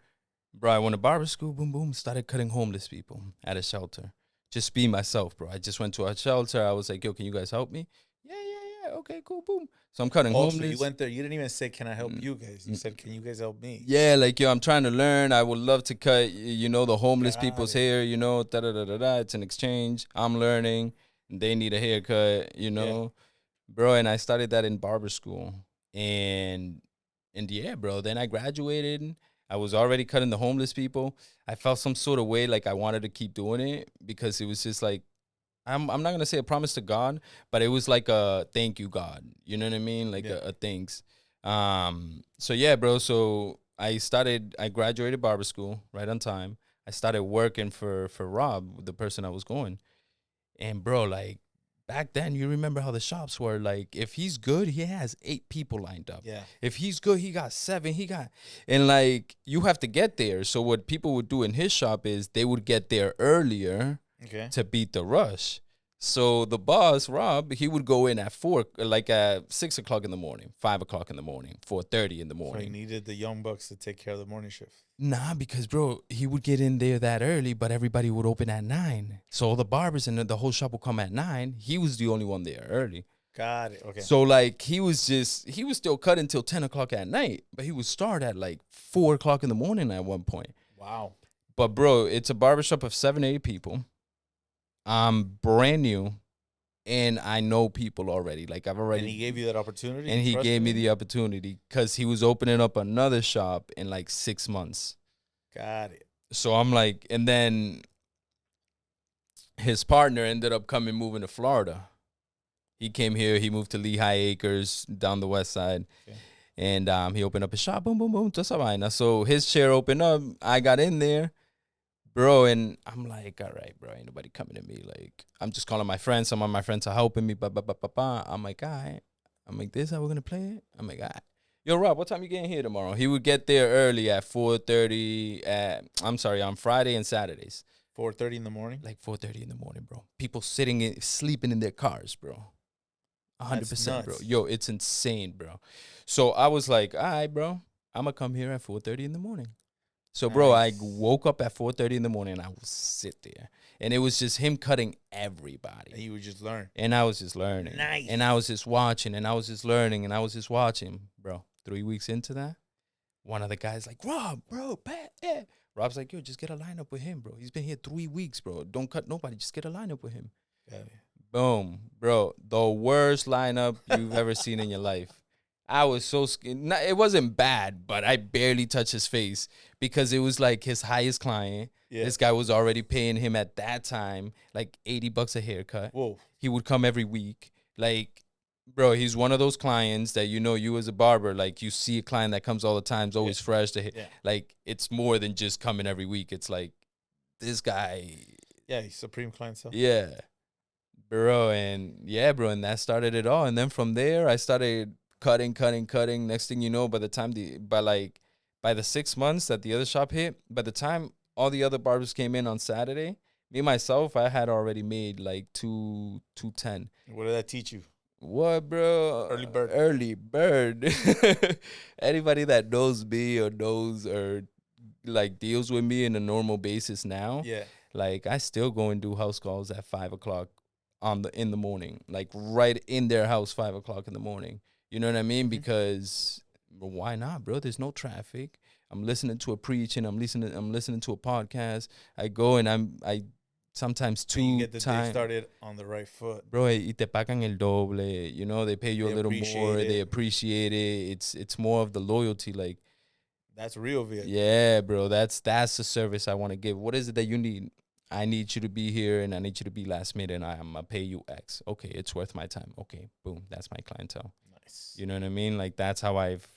Speaker 3: Bro, I went to barber school, boom, boom, started cutting homeless people at a shelter. Just be myself, bro. I just went to a shelter. I was like, yo, can you guys help me? Yeah. Okay, cool, boom. So I'm cutting homeless.
Speaker 2: So you went there. You didn't even say, "Can I help you guys?" You said, "Can you guys help me?"
Speaker 3: Yeah, like, yo, I'm trying to learn. I would love to cut, the homeless people's hair, da-da-da-da-da. It's an exchange. I'm learning. They need a haircut,
Speaker 2: Yeah.
Speaker 3: Bro, and I started that in barber school. And yeah, bro, then I graduated. I was already cutting the homeless people. I felt some sort of way like I wanted to keep doing it because it was just like, I'm not going to say a promise to God, but it was like a thank you, God. You know what I mean? Like a thanks. So yeah, bro. So I graduated barber school right on time. I started working for Rob, the person I was going. And bro, like back then, you remember how the shops were. Like if he's good, he has 8 people lined up.
Speaker 2: Yeah.
Speaker 3: If he's good, he got 7. And like you have to get there. So what people would do in his shop is they would get there earlier to beat the rush. So the boss, Rob, he would go in at 6 o'clock in the morning, 5 o'clock in the morning, 4:30 in the
Speaker 2: So he
Speaker 3: morning.
Speaker 2: needed the young bucks to take care of the morning shift.
Speaker 3: Nah, because bro, he would get in there that early, but everybody would open at 9. So all the barbers and the whole shop would come at 9. He was the only one there early.
Speaker 2: Got it. Okay.
Speaker 3: So like he was still cutting till 10 o'clock at night, but he would start at like 4 o'clock in the morning at one point.
Speaker 2: Wow.
Speaker 3: But bro, it's a barbershop of 7, 8 people. I'm brand new, and I know people already. Like I've already.
Speaker 2: And he gave you that opportunity.
Speaker 3: And he gave me the opportunity because he was opening up another shop in like 6 months.
Speaker 2: Got it.
Speaker 3: So I'm like, and then his partner ended up moving to Florida. He came here. He moved to Lehigh Acres down the west side.
Speaker 2: Okay.
Speaker 3: And he opened up a shop. Boom, boom, boom. Toda esa vaina. So his chair opened up. I got in there. Bro, and I'm like, all right, bro, ain't nobody coming to me. Like, I'm just calling my friends. Some of my friends are helping me. I'm like, all right. I'm like, this how we're going to play it? I'm like, all right. Yo, Rob, what time you getting here tomorrow? He would get there early at 4:30 on Friday and Saturdays.
Speaker 2: 4:30 in the morning?
Speaker 3: Like 4:30 in the morning, bro. People sleeping in their cars, bro. 100%, bro. Yo, it's insane, bro. So I was like, all right, bro, I'm going to come here at 4:30 in the morning. So, bro, I woke up at 4:30 in the morning and I would sit there. And it was just him cutting everybody.
Speaker 2: And you would just learn.
Speaker 3: And I was just learning.
Speaker 2: Nice.
Speaker 3: And I was just watching and I was just learning and I was just watching. Bro, 3 weeks into that, one of the guys like, Rob, bro, Pat, yeah. Rob's like, yo, just get a lineup with him, bro. He's been here 3 weeks, bro. Don't cut nobody. Just get a lineup with him.
Speaker 2: Got it.
Speaker 3: Boom, bro. The worst lineup you've ever seen in your life. I was so scared. It wasn't bad, but I barely touched his face because it was like his highest client. Yeah. This guy was already paying him at that time like $80 a haircut.
Speaker 2: Whoa.
Speaker 3: He would come every week. Like, bro, he's one of those clients that you as a barber, like you see a client that comes all the time, is always fresh. Like, it's more than just coming every week. It's like this guy.
Speaker 2: Yeah, he's supreme clientele.
Speaker 3: Yeah. Bro, and that started it all. And then from there, I started cutting. Next thing you know, by the 6 months that the other shop hit, by the time all the other barbers came in on Saturday, me myself, I had already made like 210.
Speaker 2: What did that teach you?
Speaker 3: What, bro? Early bird. Anybody that knows me or like deals with me in a normal basis now, like I still go and do house calls at 5 o'clock in the morning, like right in their house, 5 o'clock in the morning. You know what I mean? Because why not, bro? There's no traffic. I'm listening to a preaching. I'm listening to a podcast. I go and I sometimes
Speaker 2: you get the day started on the right foot,
Speaker 3: bro. Y te pagan el doble. You know, they pay you a little more. They appreciate it. It's more of the loyalty. Like
Speaker 2: that's real, Viet.
Speaker 3: Yeah, bro. That's the service I want to give. What is it that you need? I need you to be here and I need you to be last minute and I'm going to pay you X. Okay, it's worth my time. Okay, boom. That's my clientele.
Speaker 2: Nice.
Speaker 3: You know what I mean? Like that's how I've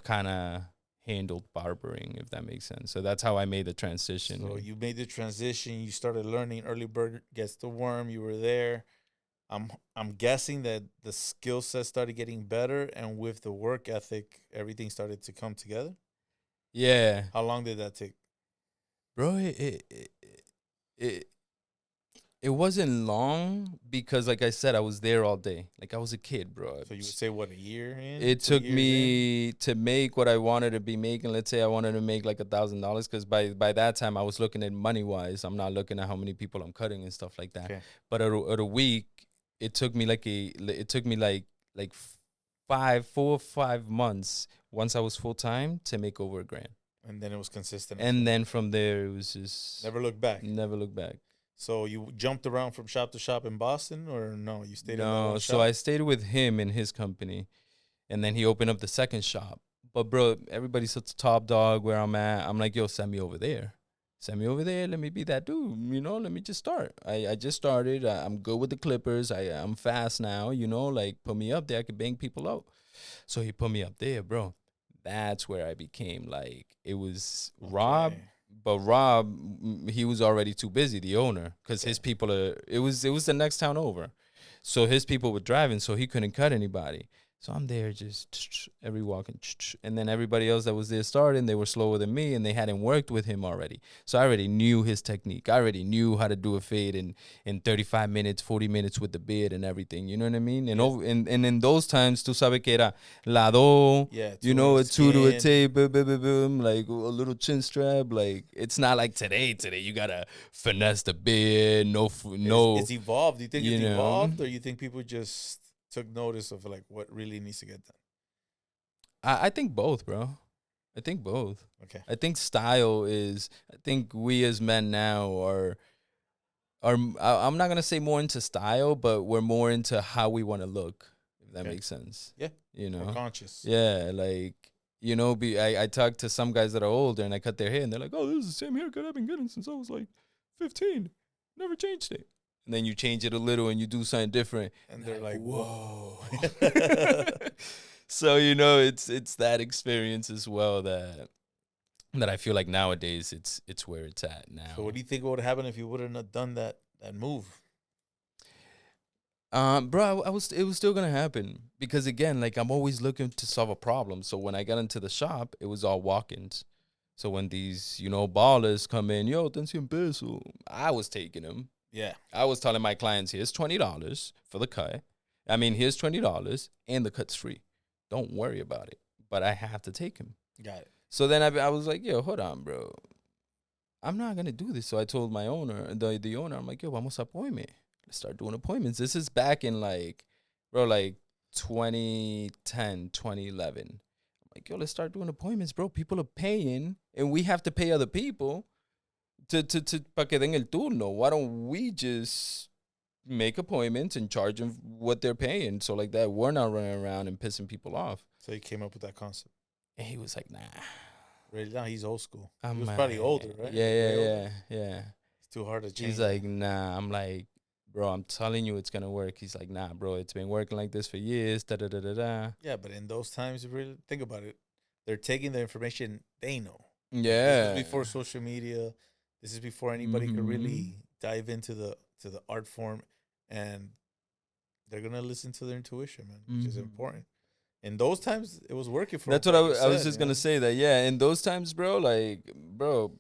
Speaker 3: kind of handled barbering, if that makes sense. So that's how I made the transition.
Speaker 2: So you made the transition. You started learning. Early bird gets the worm. You were there. I'm guessing that the skill set started getting better and with the work ethic, everything started to come together.
Speaker 3: Yeah.
Speaker 2: How long did that take?
Speaker 3: Bro, it wasn't long because, like I said, I was there all day. Like I was a kid, bro.
Speaker 2: So you would say what, a year in?
Speaker 3: It took me to make what I wanted to be making. Let's say I wanted to make like $1,000 because by that time I was looking at money wise. I'm not looking at how many people I'm cutting and stuff like that. Okay. But at a week, it took me like 4 or 5 months once I was full time to make over $1,000.
Speaker 2: And then it was consistent.
Speaker 3: And then from there, it was just...
Speaker 2: Never looked back.
Speaker 3: Never looked back.
Speaker 2: So you jumped around from shop to shop in Boston or no? You stayed in that one shop?
Speaker 3: So I stayed with him in his company. And then he opened up the second shop. But, bro, everybody's such a top dog where I'm at. I'm like, yo, send me over there. Send me over there. Let me be that dude. You know, let me just start. I just started. I'm good with the clippers. I'm fast now. You know, like, put me up there. I could bang people out. So he put me up there, bro. That's where I became like, it was Rob. But Rob, he was already too busy, the owner, because his people it was the next town over. So his people were driving, so he couldn't cut anybody. So I'm there just every walking, and then everybody else that was there starting, they were slower than me, and they hadn't worked with him already. So I already knew his technique. I already knew how to do a fade in 35 minutes, 40 minutes with the beard and everything. You know what I mean? And and in those times, tú sabes que era lado,
Speaker 2: Yeah,
Speaker 3: you know, a two to a
Speaker 2: skin.
Speaker 3: tape, boom, boom, boom, boom, like a little chin strap. Like it's not like today. Today you gotta finesse the beard. No,
Speaker 2: It's evolved. Do you think
Speaker 3: you
Speaker 2: it's
Speaker 3: know.
Speaker 2: evolved, or you think people just took notice of like what really needs to get done?
Speaker 3: I think both, bro. I think both.
Speaker 2: Okay.
Speaker 3: I think style is. I think we as men now are. I'm not gonna say more into style, but we're more into how we want to look. If that
Speaker 2: Okay.
Speaker 3: makes sense.
Speaker 2: Yeah.
Speaker 3: You know.
Speaker 2: More conscious.
Speaker 3: Yeah, like you know, I talk to some guys that are older and I cut their hair and they're like, "Oh, this is the same haircut I've been getting since I was like 15. Never changed it." And then you change it a little and you do something different,
Speaker 2: And they're like,
Speaker 3: "Whoa." So you know, it's that experience as well that I feel like nowadays it's where it's at now.
Speaker 2: So what do you think would happen if you wouldn't have done that move?
Speaker 3: Bro, it was still gonna happen because again, like I'm always looking to solve a problem. So when I got into the shop, it was all walk-ins. So when these, you know, ballers come in, yo, ten cien peso, I was taking them.
Speaker 2: Yeah.
Speaker 3: I was telling my clients, here's $20 for the cut. I mean, here's $20 and the cut's free. Don't worry about it. But I have to take him.
Speaker 2: Got it.
Speaker 3: So then I was like, yo, hold on, bro. I'm not gonna do this. So I told my owner, the owner, I'm like, yo, vamos a appointment. Let's start doing appointments. This is back in like, bro, like 2010, 2011. I'm like, yo, let's start doing appointments, bro. People are paying, and we have to pay other people to para que den el turno. Why don't we just make appointments and charge them what they're paying? So like that, we're not running around and pissing people off.
Speaker 2: So he came up with that concept.
Speaker 3: And he was like, nah.
Speaker 2: Right now, he's old school.
Speaker 3: I'm
Speaker 2: He was probably older, right? Way older.
Speaker 3: Yeah.
Speaker 2: It's too hard to change.
Speaker 3: He's like, nah. I'm like, bro, I'm telling you it's going to work. He's like, nah, bro, it's been working like this for years. Da da da da da.
Speaker 2: Yeah, but in those times, you really think about it. They're taking the information they know.
Speaker 3: Yeah.
Speaker 2: This is before social media. This is before anybody could really dive into the art form, and they're gonna listen to their intuition, man, which is important. In those times, it was working for.
Speaker 3: That's what I was just gonna say. That yeah, in those times, bro, like, bro,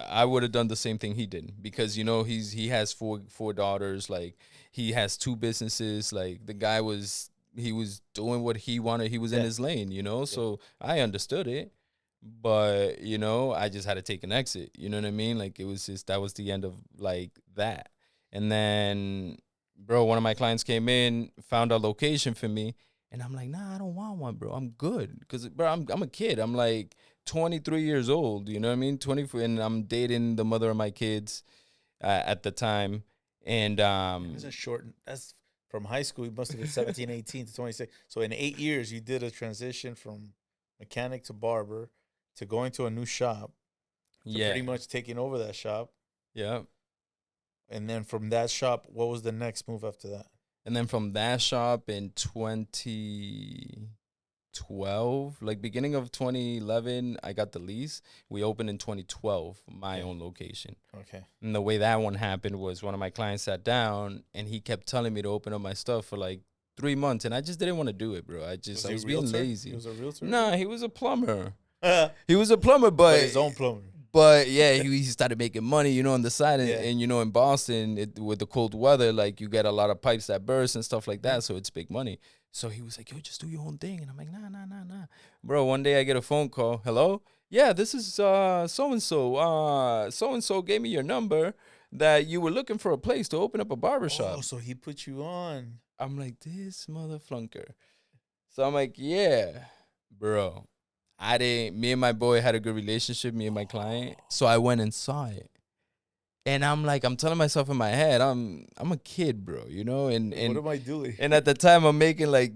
Speaker 3: I would have done the same thing he did because you know he has four daughters. Like he has two businesses. Like the guy was doing what he wanted. He was in his lane, you know. So I understood it, but you know, I just had to take an exit. You know what I mean? Like it was just that was the end of like that. And then, bro, one of my clients came in, found a location for me. And I'm like, nah, I don't want one, bro. I'm good. Because, bro, I'm a kid. I'm like 23 years old. You know what I mean? 24, and I'm dating the mother of my kids at the time. And
Speaker 2: That's a short. That's from high school. You must have been 17, 18 to 26. So in 8 years, you did a transition from mechanic to barber to going to a new shop. To pretty much taking over that shop.
Speaker 3: Yeah.
Speaker 2: And then from that shop, what was the next move after that?
Speaker 3: And then from that shop in 2012, like beginning of 2011, I got the lease. We opened in 2012, my own location.
Speaker 2: Okay.
Speaker 3: And the way that one happened was one of my clients sat down and he kept telling me to open up my stuff for like 3 months. And I just didn't want to do it, bro. I was being lazy.
Speaker 2: He was a realtor?
Speaker 3: Nah, he was a plumber. He was a plumber, but
Speaker 2: his own plumber.
Speaker 3: But yeah, he started making money, you know, on the side. And you know, in Boston, with the cold weather, like you get a lot of pipes that burst and stuff like that. So it's big money. So he was like, yo, just do your own thing. And I'm like, nah. Bro, one day I get a phone call. Hello? Yeah, this is so-and-so. So-and-so gave me your number that you were looking for a place to open up a barbershop.
Speaker 2: Oh, so he put you on.
Speaker 3: I'm like, this mother flunker. So I'm like, yeah, bro. Me and my boy had a good relationship, me and my client. So I went and saw it. And I'm like, I'm telling myself in my head, I'm a kid, bro, you know? And
Speaker 2: what am I doing?
Speaker 3: And at the time I'm making like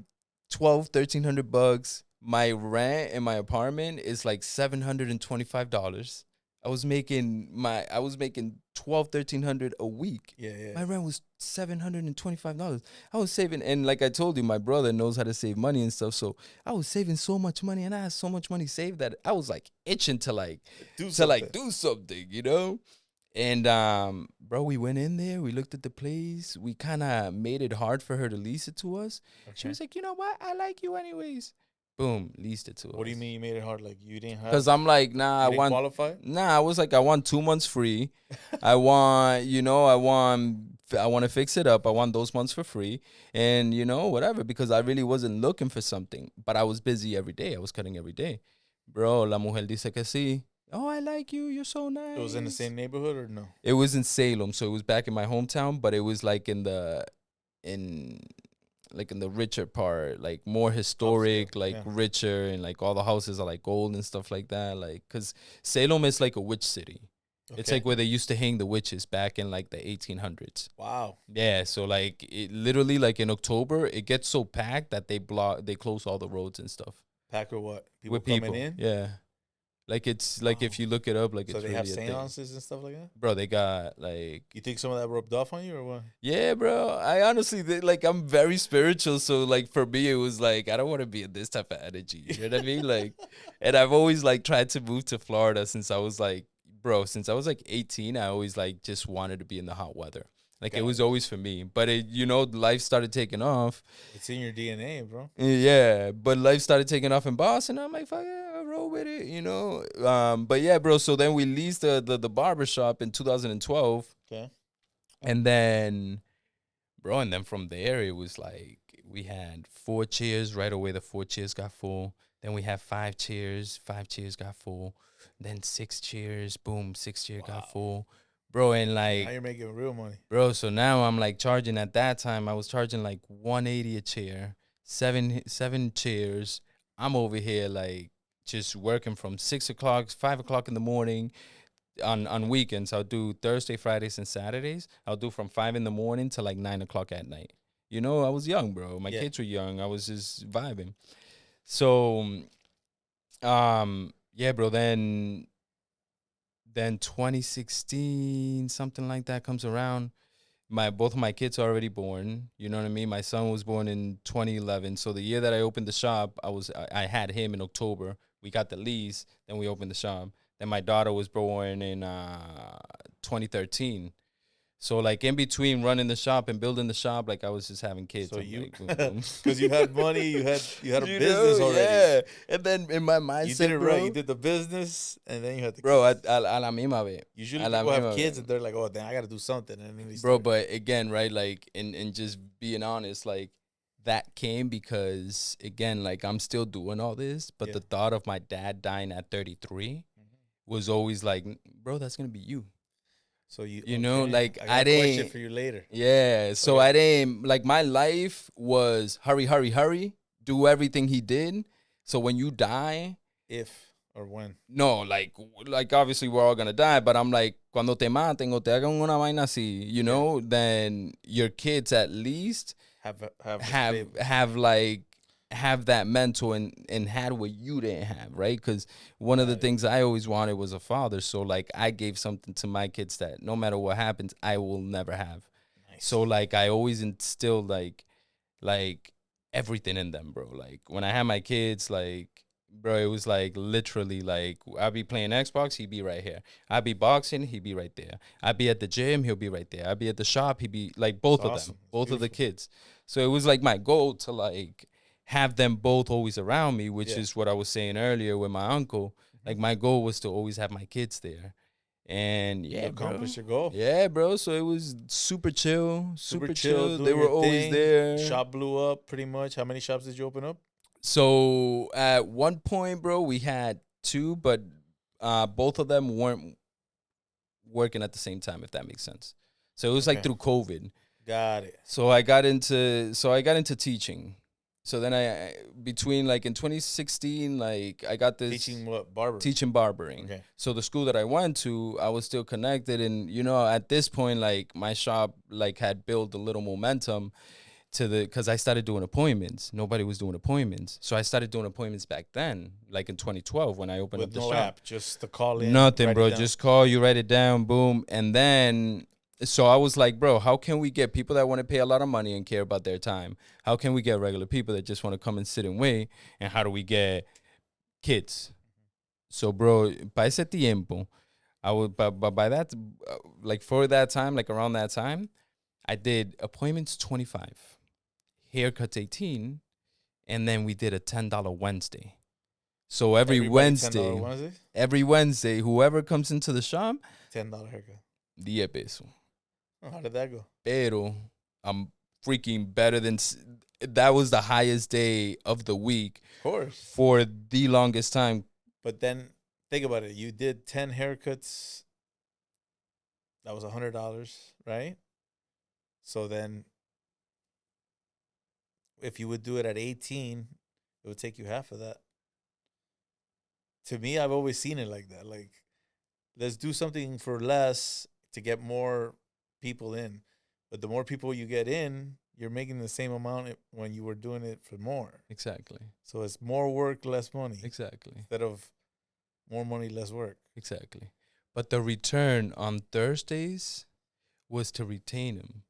Speaker 3: $1,300. My rent in my apartment is like $725 I was making 1,200-1,300 a week.
Speaker 2: Yeah, yeah.
Speaker 3: My rent was $725. I was saving, and like I told you, my brother knows how to save money and stuff. So I was saving so much money, and I had so much money saved that I was like itching to
Speaker 2: Do
Speaker 3: do something, you know. And bro, we went in there. We looked at the place. We kind of made it hard for her to lease it to us. She
Speaker 2: Okay.
Speaker 3: was like, you know what? I like you anyways. Boom, leased it to us.
Speaker 2: What do you mean you made it hard? Like you didn't have?
Speaker 3: Because I'm like, nah,
Speaker 2: you
Speaker 3: I
Speaker 2: didn't
Speaker 3: want.
Speaker 2: qualify.
Speaker 3: Nah, I was like, I want 2 months free. I want, I want to fix it up. I want those months for free, and whatever. Because I really wasn't looking for something, but I was busy every day. I was cutting every day, bro. La mujer dice que sí. Oh, I like you. You're so nice.
Speaker 2: It was in the same neighborhood or no?
Speaker 3: It was in Salem, so it was back in my hometown, but it was like in the richer part, like more historic,
Speaker 2: Upscale,
Speaker 3: like
Speaker 2: yeah.
Speaker 3: richer, and like all the houses are like gold and stuff like that. Like, cause Salem is like a witch city. It's
Speaker 2: Okay.
Speaker 3: like where they used to hang the witches back in like the 1800s.
Speaker 2: Wow.
Speaker 3: Yeah, so like it literally, like in October, it gets so packed that they close all the roads and stuff.
Speaker 2: Pack or what? People
Speaker 3: With
Speaker 2: coming in.
Speaker 3: Yeah. Like it's like if you look it up, like
Speaker 2: So
Speaker 3: it's
Speaker 2: they
Speaker 3: really
Speaker 2: have
Speaker 3: a thing.
Speaker 2: seances and stuff like that.
Speaker 3: Bro, they got like
Speaker 2: You think some of that rubbed off on you or what?
Speaker 3: yeah, bro. I honestly like I'm very spiritual, so like for me it was like I don't want to be in this type of energy. You know what I mean? Like, and I've always like tried to move to Florida since I was like 18. I always like just wanted to be in the hot weather. Like it was always for me. But life started taking off.
Speaker 2: It's in your DNA, bro.
Speaker 3: Yeah, but life started taking off in Boston. I'm like, fuck yeah, I'll roll with it, But yeah, bro. So then we leased the barbershop in 2012.
Speaker 2: Okay.
Speaker 3: And then, bro, from there, it was like we had 4 chairs. Right away, the 4 chairs got full. Then we had 5 chairs. 5 chairs got full. Then 6 chairs. Boom, 6 chairs got full. Bro, and like...
Speaker 2: Now you're making real money.
Speaker 3: Bro, so now I'm like charging, at that time, I was charging like $180 a chair. 7 chairs. I'm over here like just working from 6 o'clock, 5 o'clock in the morning. On weekends, I'll do Thursday, Fridays, and Saturdays. I'll do from 5 in the morning to like 9 o'clock at night. I was young, bro. My kids were young. I was just vibing. So, yeah, bro. Then 2016, something like that comes around. Both of my kids are already born. You know what I mean? My son was born in 2011. So the year that I opened the shop, I had him in October. We got the lease. Then we opened the shop. Then my daughter was born in 2013. So like in between running the shop and building the shop, like I was just having kids.
Speaker 2: So you,
Speaker 3: like,
Speaker 2: because you had money, you had a business already.
Speaker 3: Yeah. And then in my mindset,
Speaker 2: You did it
Speaker 3: bro,
Speaker 2: right. You did the business, and then you had the
Speaker 3: bro,
Speaker 2: kids.
Speaker 3: a la misma vez.
Speaker 2: Usually
Speaker 3: a la
Speaker 2: people have
Speaker 3: misma
Speaker 2: kids,
Speaker 3: vez.
Speaker 2: and they're like, "Oh, damn, I got to do something." And then they
Speaker 3: Bro,
Speaker 2: start.
Speaker 3: but again, right, like, and just being honest, like, that came because, again, like, I'm still doing all this, but the thought of my dad dying at 33 was always like, bro, that's going to be you.
Speaker 2: So
Speaker 3: like,
Speaker 2: I got a question for you later.
Speaker 3: Yeah, so I didn't, like, my life was hurry, hurry, hurry, do everything he did. So when you die.
Speaker 2: If or when?
Speaker 3: No, like obviously we're all gonna die, but I'm like, cuando te maten o te hagan una vaina así, then your kids at least have that mental and had what you didn't have, right? Because one of the things I always wanted was a father. So like I gave something to my kids that no matter what happens, I will never have. Nice. So like I always instilled like everything in them, bro. Like when I had my kids, like, bro, it was like literally like I'd be playing Xbox, he'd be right here. I'd be boxing, he'd be right there. I'd be at the gym, he'll be right there. I'd be at the shop, he'd be like both of them, both of the kids. So it was like my goal to like have them both always around me, which is what I was saying earlier with my uncle. Like my goal was to always have my kids there. And yeah,
Speaker 2: accomplish your goal.
Speaker 3: Yeah, bro. So it was super chill, super chill. They were always
Speaker 2: thing.
Speaker 3: there.
Speaker 2: Shop blew up pretty much. How many shops did you open up?
Speaker 3: So at one point, bro, we had 2, but both of them weren't working at the same time, if that makes sense. So it was like through COVID.
Speaker 2: Got it.
Speaker 3: So I got into teaching. So then I between like in 2016, like I got this
Speaker 2: teaching what? Barbering.
Speaker 3: Teaching barbering.
Speaker 2: Okay.
Speaker 3: So the school that I went to, I was still connected, and at this point, like my shop like had built a little momentum because I started doing appointments. Nobody was doing appointments. So I started doing appointments back then, like in 2012 when I opened up the
Speaker 2: no
Speaker 3: shop.
Speaker 2: app, just the call in.
Speaker 3: Nothing, bro. Just call, you write it down, boom. And then, so I was like, bro, how can we get people that want to pay a lot of money and care about their time? How can we get regular people that just want to come and sit and wait? And how do we get kids? So, bro, para ese tiempo, I would, but by that, like for that time, like around that time, I did appointments 25, haircuts 18, and then we did a $10 Wednesday. So every Wednesday, whoever comes into the shop,
Speaker 2: $10 haircut.
Speaker 3: 10 pesos.
Speaker 2: Oh, how did that go?
Speaker 3: Pero I'm freaking better than, that was the highest day of the week.
Speaker 2: Of course.
Speaker 3: For the longest time.
Speaker 2: But then think about it. You did 10 haircuts. That was $100, right? So then if you would do it at 18, it would take you half of that. To me, I've always seen it like that. Like, let's do something for less to get more people in. But the more people you get in, you're making the same amount when you were doing it for more.
Speaker 3: Exactly.
Speaker 2: So it's more work, less money.
Speaker 3: Exactly.
Speaker 2: Instead of more money, less work.
Speaker 3: Exactly. But the return on Thursdays was to retain them.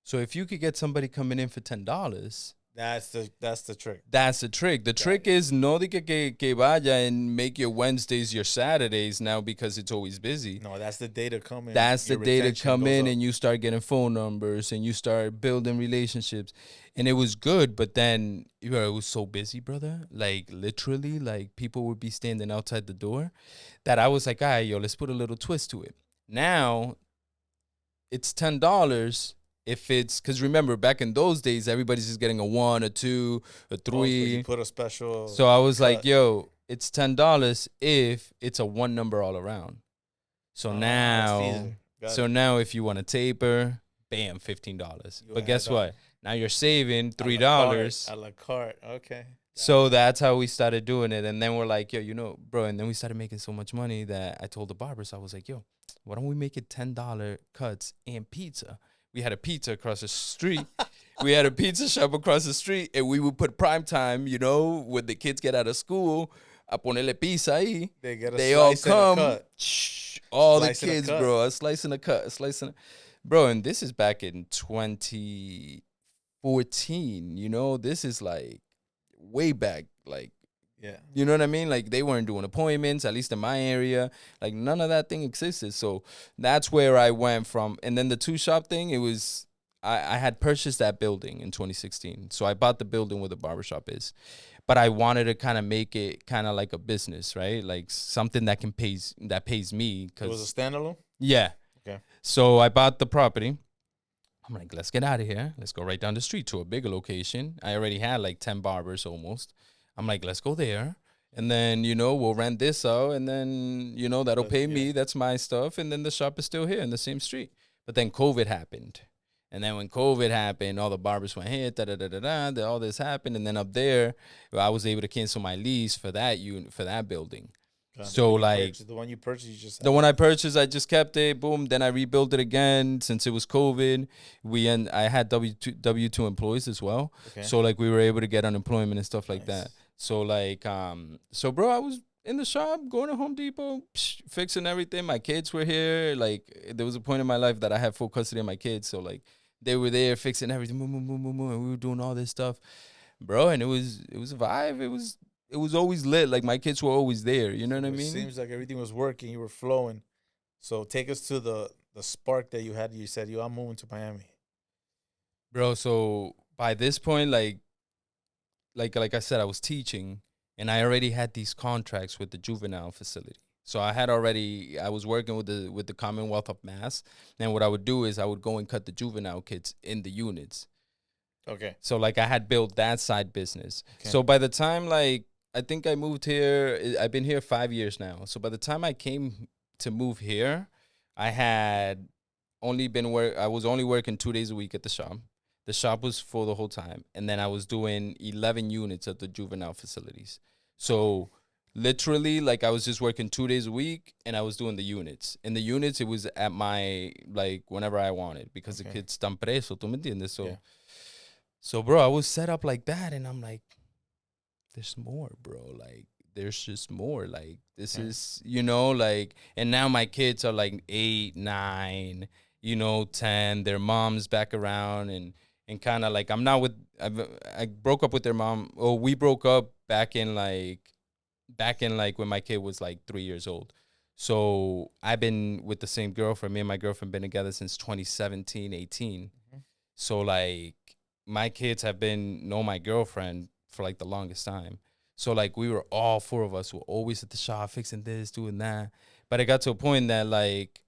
Speaker 3: So if you could get somebody coming in for $10,
Speaker 2: that's the trick.
Speaker 3: That's the trick. The trick is no de que vaya and make your Wednesdays your Saturdays now because it's always busy.
Speaker 2: No, that's the day to come in.
Speaker 3: That's the day to come in and you start getting phone numbers and you start building relationships. And it was good, but then it was so busy, brother. Like literally, like people would be standing outside the door that I was like, all right, yo, let's put a little twist to it. Now it's $10. If it's, because remember, back in those days, everybody's just getting a 1, a 2, a 3.
Speaker 2: So you put a special.
Speaker 3: So I was like, yo, it's $10 if it's a 1 number all around. So now if you want to taper, bam, $15. But guess what? Now you're saving $3.
Speaker 2: A la carte. Okay.
Speaker 3: So that's how we started doing it. And then we're like, yo, bro. And then we started making so much money that I told the barbers, I was like, yo, why don't we make it $10 cuts and pizza? We had a pizza across the street. We had a pizza shop across the street, and we would put prime time, when the kids get out of school, a ponerle pizza ahí. They all come. All the kids, bro. A slice and a cut. Bro, and this is back in 2014, This is like way back, like.
Speaker 2: Yeah.
Speaker 3: You know what I mean? Like, they weren't doing appointments, at least in my area. Like, none of that thing existed. So that's where I went from. And then the 2-shop thing, it was, I had purchased that building in 2016. So I bought the building where the barbershop is. But I wanted to kind of make it kind of like a business, right? Like something that pays me.
Speaker 2: It was a standalone?
Speaker 3: Yeah.
Speaker 2: Okay.
Speaker 3: So I bought the property. I'm like, let's get out of here. Let's go right down the street to a bigger location. I already had like 10 barbers almost. I'm like, let's go there. And then, we'll rent this out. And then, that'll pay me. That's my stuff. And then the shop is still here in the same street. But then COVID happened. And then when COVID happened, all the barbers went here, all this happened. And then up there, I was able to cancel my lease for that building. So like
Speaker 2: the one you purchased, you just
Speaker 3: the one I purchased, I just kept it. Boom. Then I rebuilt it again since it was COVID. I had W2 employees as well.
Speaker 2: Okay.
Speaker 3: So like we were able to get unemployment and stuff like that. So like bro, I was in the shop going to Home Depot, fixing everything. My kids were here. Like there was a point in my life that I had full custody of my kids. So like they were there fixing everything. And we were doing all this stuff, bro. And it was a vibe. It was always lit. Like my kids were always there. You know what I mean?
Speaker 2: It seems like everything was working. You were flowing. So take us to the spark that you had. You said, I'm moving to Miami.
Speaker 3: Bro, so by this point, like I said, I was teaching and I already had these contracts with the juvenile facility. So I was working with the Commonwealth of Mass. And what I would do is I would go and cut the juvenile kids in the units.
Speaker 2: Okay.
Speaker 3: So like I had built that side business. Okay. So by the time I think I moved here, I've been here 5 years now. So by the time I came to move here, I had only I was only working 2 days a week at the shop. The shop was full the whole time. And then I was doing 11 units at the juvenile facilities. So literally, like I was just working 2 days a week and I was doing the units. In the units, it was at my, like, whenever I wanted because the kids están presos, ¿tú me entiendes? So, So, bro, I was set up like that, and I'm like, there's more, bro. Like, there's just more. Like, this is, like, and now my kids are like 8, 9, 10. Their mom's back around, and kind of like, I broke up with their mom. Well, we broke up back in like when my kid was like 3 years old. So I've been with the same girlfriend. Me and my girlfriend been together since 2017, 18. So like my kids have know my girlfriend for like the longest time. So like we were all 4 of us were always at the shop fixing this, doing that. But it got to a point that like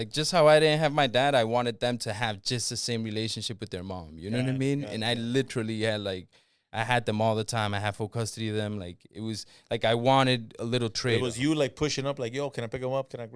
Speaker 3: just how I didn't have my dad, I wanted them to have just the same relationship with their mom. You know what I mean? And I literally had I had them all the time. I had full custody of them. Like it was like I wanted a little trade.
Speaker 2: It was you like pushing up, like, yo, can I pick them up? Can I?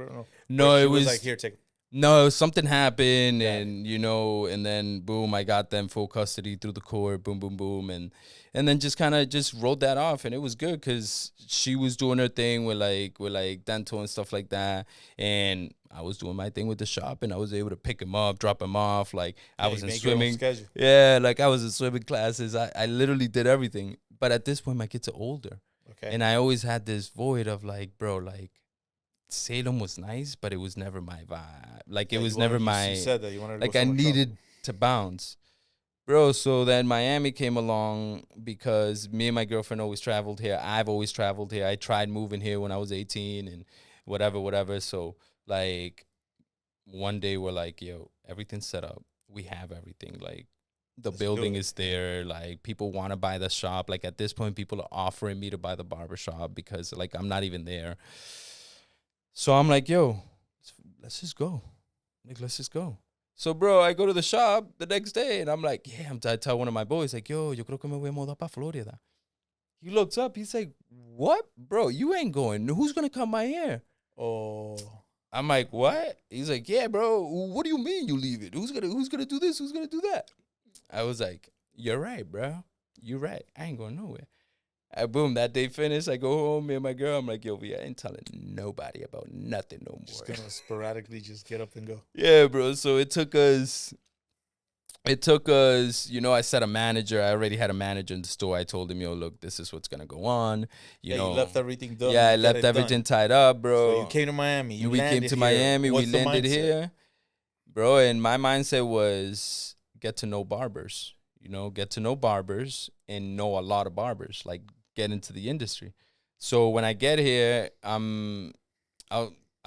Speaker 3: No, it
Speaker 2: was like, here, take.
Speaker 3: No, something happened, and and then boom, I got them full custody through the court, boom, boom, boom, and then just kind of just rolled that off, and it was good because she was doing her thing with like dental and stuff like that, and I was doing my thing with the shop, and I was able to pick him up, drop him off, like I was in swimming, like I was in swimming classes, I literally did everything, but at this point my kids are older, and I always had this void of like, bro, like. Salem was nice, but it was never my vibe. Like it was never my. You said that you wanted to like I needed to bounce, bro. So then Miami came along because me and my girlfriend always traveled here. I've always traveled here. I tried moving here when I was 18 and whatever. So like one day we're like, yo, everything's set up. We have everything. Like the building is there. Like people want to buy the shop. Like at this point, people are offering me to buy the barbershop because like I'm not even there. So I'm like, yo, let's just go. Like, let's just go. So, bro, I go to the shop the next day, and I'm like, yeah, I tell one of my boys, like, yo creo que me voy a mudar para Florida. He looks up. He's like, what? Bro, you ain't going. Who's going to cut my hair? Oh. I'm like, what? He's like, yeah, bro. What do you mean you leave it? Who's gonna do this? Who's going to do that? I was like, you're right, bro. You're right. I ain't going nowhere. Boom, that day finished. I go home, me and my girl. I'm like, yo, I ain't telling nobody about nothing no more.
Speaker 2: Just gonna sporadically just get up and go.
Speaker 3: Yeah, bro. So it took us, I set a manager. I already had a manager in the store. I told him, yo, look, this is what's going to go on. You
Speaker 2: left everything done.
Speaker 3: Yeah, I left everything tied up, bro.
Speaker 2: So you came to Miami.
Speaker 3: We came to Miami. We landed here. Bro, and my mindset was get to know barbers. Get to know barbers and know a lot of barbers. Like, get into the industry. So when I get here, I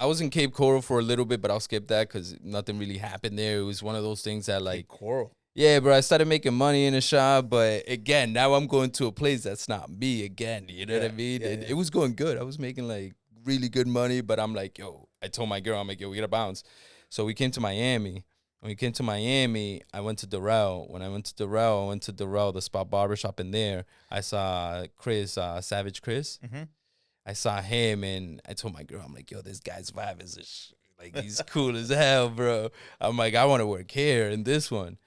Speaker 3: was in Cape Coral for a little bit, but I'll skip that because nothing really happened there. It was one of those things that like
Speaker 2: Cape Coral.
Speaker 3: Yeah, bro. I started making money in the shop, but again, now I'm going to a place that's not me again. You know what I mean? It was going good. I was making like really good money, but I'm like, yo. I told my girl, I'm like, yo, we gotta bounce. So we came to Miami. When we came to Miami, I went to Darrell. When I went to Darrell, the spot barbershop in there. I saw Chris, Savage Chris. Mm-hmm. I saw him, and I told my girl, I'm like, yo, this guy's vibe is like, he's cool as hell, bro. I'm like, I want to work here in this one.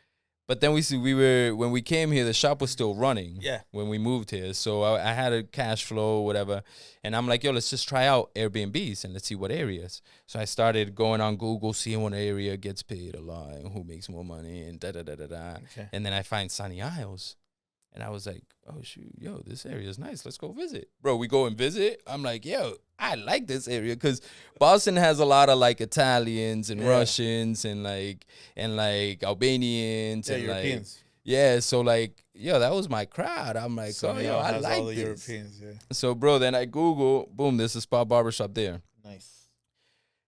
Speaker 3: But then when we came here, the shop was still running. Yeah. When we moved here. So I had a cash flow, whatever. And I'm like, yo, let's just try out Airbnbs and let's see what areas. So I started going on Google, seeing what area gets paid a lot and who makes more money and da-da-da-da-da. Okay. And then I find Sunny Isles. And I was like, oh, shoot, yo, this area is nice. Let's go visit. Bro, we go and visit. I'm like, yo, I like this area because Boston has a lot of like Italians and Russians and like Albanians and Europeans. So like, yo, that was my crowd. I'm like, I like all the this. Europeans, So, bro, then I Google, boom, there's a spot barbershop there. Nice.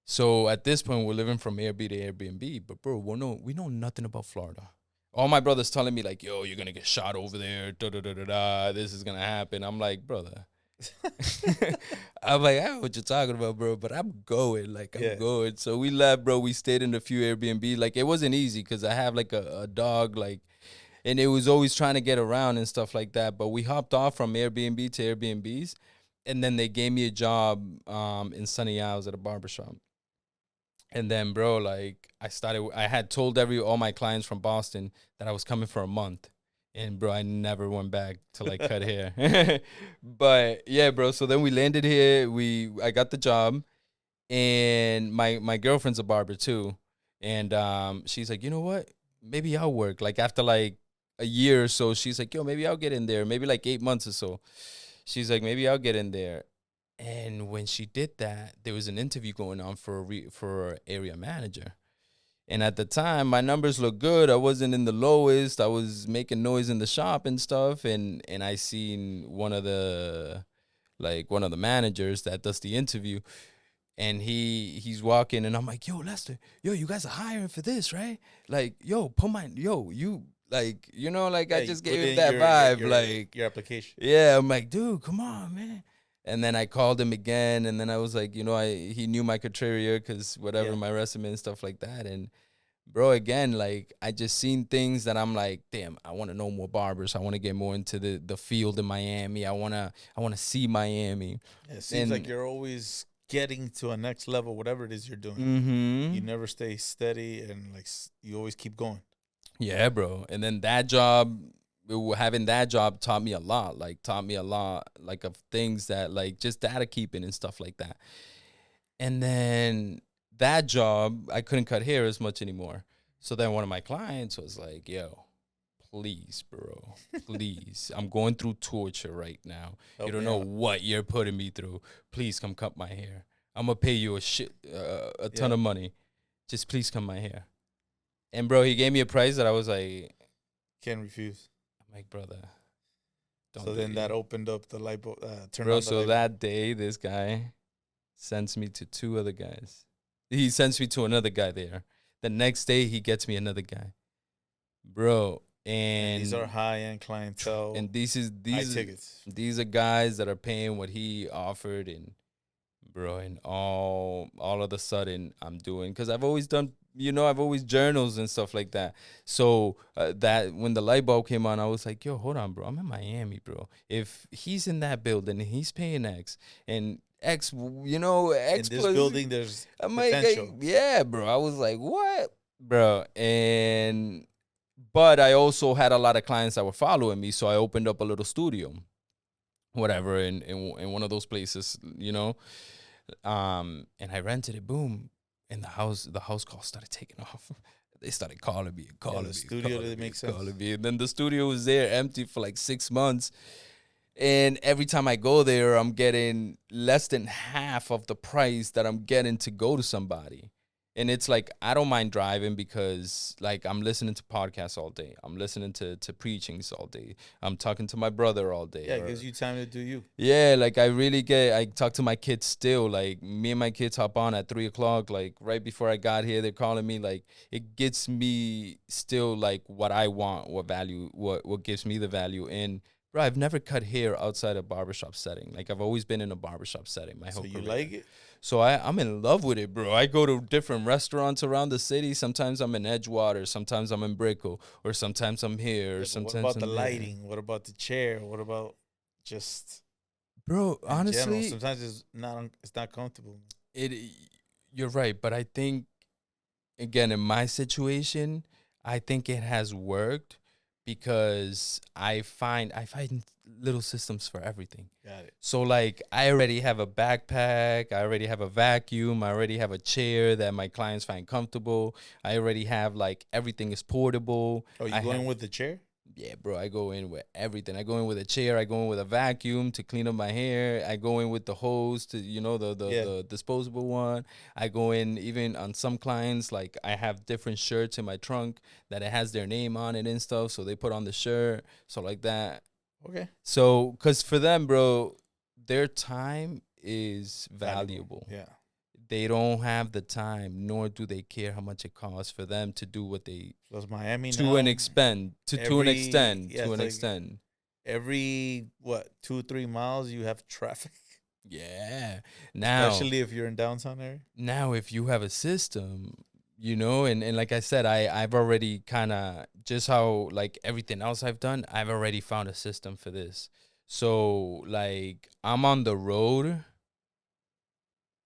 Speaker 3: So at this point, we're living from Airbnb to Airbnb. But, bro, we know nothing about Florida. All my brothers telling me, like, yo, you're going to get shot over there. Da-da-da-da-da. This is going to happen. I'm like, brother. I'm like, I don't know what you're talking about, bro, but I'm going. Like, I'm going. So we left, bro. We stayed in a few Airbnb. Like, it wasn't easy because I have, like, a dog, like, and it was always trying to get around and stuff like that. But we hopped off from Airbnb to Airbnbs, and then they gave me a job in Sunny Isles at a barbershop. And then, bro, like, I had told all my clients from Boston that I was coming for a month. And, bro, I never went back to, like, cut hair. But, yeah, bro, so then we landed here. I got the job. And my girlfriend's a barber, too. And she's like, you know what? Maybe I'll work. Like, after, like, a year or so, she's like, yo, maybe I'll get in there. Maybe like 8 months or so. She's like, maybe I'll get in there. And when she did that, there was an interview going on for for area manager. And at the time, my numbers looked good. I wasn't in the lowest. I was making noise in the shop and stuff. And I seen one of the managers that does the interview, and he's walking, and I'm like, yo, Lester, yo, you guys are hiring for this, right? Like, yo, you like, like
Speaker 2: Yeah,
Speaker 3: I
Speaker 2: you
Speaker 3: just
Speaker 2: put
Speaker 3: gave him
Speaker 2: in
Speaker 3: that vibe,
Speaker 2: your,
Speaker 3: like,
Speaker 2: your application.
Speaker 3: yeah, I'm like, dude, come on, man. And then I called him again, and then I was like, he knew my criteria because whatever,
Speaker 2: Yeah.
Speaker 3: my resume and stuff like that. And bro, again, like I just seen things that I'm like, damn, I want to know more barbers. I want to get more into the field in Miami. I wanna see Miami.
Speaker 2: It seems like
Speaker 3: And
Speaker 2: you're always getting to a next level, whatever it is you're doing. You
Speaker 3: mm-hmm.
Speaker 2: never stay steady, and like you always keep going.
Speaker 3: Yeah, bro. And then that job, having that job taught me a lot. Like like of things that like just data keeping and stuff like that. And then that job, I couldn't cut hair as much anymore. So then one of my clients was like, yo, please, bro, please. I'm going through torture right now.
Speaker 2: Help
Speaker 3: You don't
Speaker 2: me
Speaker 3: know
Speaker 2: out.
Speaker 3: what you're putting me through. Please come cut my hair. I'm going to pay you a ton of money. Just please cut my hair. And, bro, he gave me a price that I was like,
Speaker 2: Can't refuse.
Speaker 3: I'm like, brother.
Speaker 2: So then that opened up the light bulb. Turned
Speaker 3: bro,
Speaker 2: on the
Speaker 3: so
Speaker 2: light
Speaker 3: that day, this guy sends me to 2 other guys. He sends me to another guy there. The next day, he gets me another guy. Bro, and
Speaker 2: these are high end clientele.
Speaker 3: And
Speaker 2: high tickets.
Speaker 3: These are guys that are paying what he offered, and bro, and all of a sudden I'm doing, because I've always done, I've always journals and stuff like that. So that when the light bulb came on, I was like, yo, hold on, bro, I'm in Miami, bro. If he's in that building and he's paying X and X, X
Speaker 2: in this
Speaker 3: plus,
Speaker 2: building, there's
Speaker 3: I'm
Speaker 2: potential.
Speaker 3: like, yeah, bro. I was like, what, bro? But I also had a lot of clients that were following me, so I opened up a little studio, whatever, in one of those places, and I rented it. Boom, and the house calls started taking off. They started calling me and calling me.
Speaker 2: Studio didn't make sense.
Speaker 3: Calling me. And then the studio was there empty for like 6 months. And every time I go there, I'm getting less than half of the price that I'm getting to go to somebody. And it's like, I don't mind driving because like I'm listening to podcasts all day. I'm listening to preachings all day. I'm talking to my brother all day.
Speaker 2: Yeah, it gives you time to do you.
Speaker 3: Yeah, like I talk to my kids still. Like me and my kids hop on at 3:00. Like right before I got here, they're calling me. Like it gets me still like what I want, what gives me the value. And bro, I've never cut hair outside a barbershop setting. Like I've always been in a barbershop setting my whole career. So you
Speaker 2: like it?
Speaker 3: So I'm in love with it, bro. I go to different restaurants around the city. Sometimes I'm in Edgewater. Sometimes I'm in Brickell. Or sometimes I'm here. Or sometimes
Speaker 2: what about
Speaker 3: I'm
Speaker 2: the
Speaker 3: there.
Speaker 2: lighting? What about the chair? What about just...
Speaker 3: Bro, honestly...
Speaker 2: general? Sometimes it's not comfortable.
Speaker 3: You're right. But I think, again, in my situation, I think it has worked because I find little systems for everything.
Speaker 2: Got it.
Speaker 3: So like I already have a backpack, I already have a vacuum, I already have a chair that my clients find comfortable. I already have like everything is portable.
Speaker 2: Oh, you going with the chair?
Speaker 3: Yeah, bro, I go in with everything. I go in with a chair, I go in with a vacuum to clean up my hair. I go in with the hose to, the disposable one. I go in even on some clients, like I have different shirts in my trunk that it has their name on it and stuff. So they put on the shirt. So like that.
Speaker 2: Okay.
Speaker 3: So, because for them, bro, their time is valuable.
Speaker 2: Yeah.
Speaker 3: They don't have the time, nor do they care how much it costs for them to do what they
Speaker 2: Miami
Speaker 3: to
Speaker 2: now,
Speaker 3: an extent.
Speaker 2: Every 2-3 miles you have traffic.
Speaker 3: Yeah. Now,
Speaker 2: especially if you're in downtown area.
Speaker 3: Now, if you have a system, and like I said, I've already kind of just how like everything else I've done, I've already found a system for this. So like I'm on the road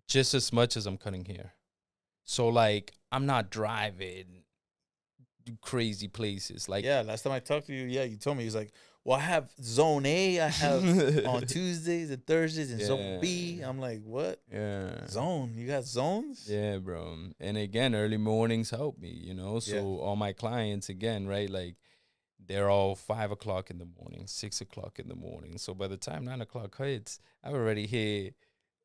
Speaker 3: just as much as I'm cutting hair. So like I'm not driving crazy places. Like
Speaker 2: last time I talked to you, you told me, he was like, well, I have zone A, I have on Tuesdays and Thursdays, and zone B. I'm like, what?
Speaker 3: Yeah.
Speaker 2: Zone? You got zones?
Speaker 3: Yeah, bro. And again, early mornings help me, So all my clients, again, right? Like they're all 5 o'clock in the morning, 6 o'clock in the morning. So by the time 9 o'clock hits, I already hit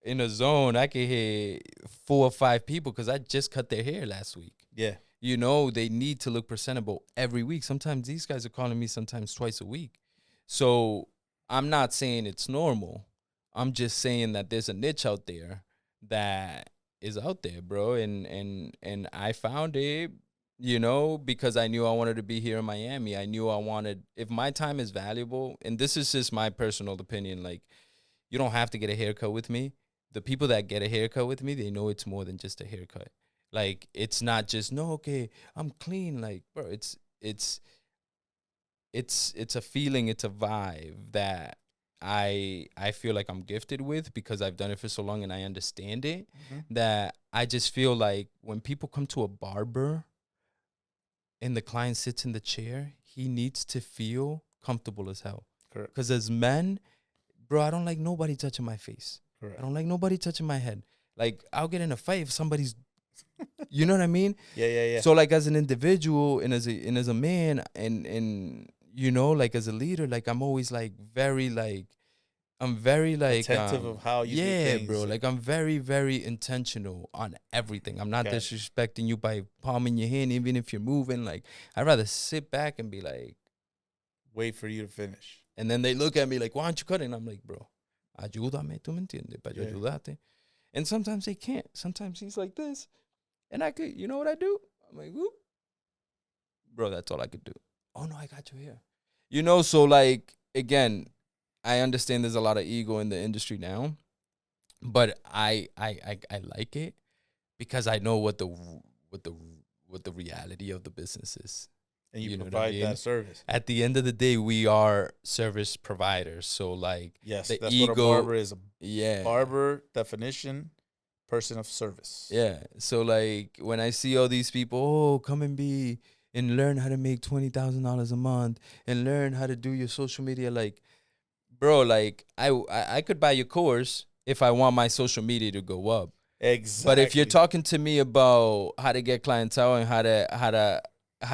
Speaker 3: in a zone. I can hit 4 or 5 people because I just cut their hair last week.
Speaker 2: Yeah.
Speaker 3: You know, they need to look presentable every week. Sometimes these guys are calling me sometimes twice a week. So I'm not saying it's normal. I'm just saying that there's a niche out there that is out there, bro. And I found it, you know, because I knew I wanted to be here in Miami. I knew I wanted, if my time is valuable, and this is just my personal opinion, like, you don't have to get a haircut with me. The people that get a haircut with me, they know it's more than just a haircut. Like, it's not just, no, okay, I'm clean. Like, bro, it's a feeling, it's a vibe that I feel like I'm gifted with because I've done it for so long and I understand it. That I just feel like when people come to a barber and the client sits in the chair, he needs to feel comfortable as hell.
Speaker 2: Correct.
Speaker 3: Because as men, bro, I don't like nobody touching my face.
Speaker 2: Correct.
Speaker 3: I don't like nobody touching my head. Like, I'll get in a fight if somebody's, you know what I mean?
Speaker 2: Yeah.
Speaker 3: So, like, as an individual and as a man and you know, like, as a leader, like, I'm always like very like, I'm very like
Speaker 2: attentive of how you do things.
Speaker 3: bro. Like, I'm very, very intentional on everything. I'm not
Speaker 2: Gotcha.
Speaker 3: disrespecting you by palming your hand, even if you're moving. Like, I'd rather sit back and be like,
Speaker 2: wait for you to finish.
Speaker 3: and then they look at me like, why aren't you cutting? I'm like, bro, ayúdame, tú me entiendes, para yo
Speaker 2: Yeah.
Speaker 3: ayudarte. And sometimes they can't. Sometimes he's like this, and I could, you know what I do? I'm like, whoop, bro, that's all I could do. Oh no, I got you here. You know, so like, again, I understand there's a lot of ego in the industry now, but I like it because I know what the reality of the business is.
Speaker 2: And you
Speaker 3: know what I
Speaker 2: provide
Speaker 3: mean?
Speaker 2: that service.
Speaker 3: At the end of the day, we are service providers. So like,
Speaker 2: Yes,
Speaker 3: the
Speaker 2: that's
Speaker 3: ego,
Speaker 2: what a barber is. A
Speaker 3: yeah,
Speaker 2: barber definition, person of service.
Speaker 3: yeah. So like, when I see all these people, oh, come and be and learn how to make $20,000 a month and learn how to do your social media, like, bro, like, I could buy your course if I want my social media to go up.
Speaker 2: Exactly.
Speaker 3: But if you're talking to me about how to get clientele and how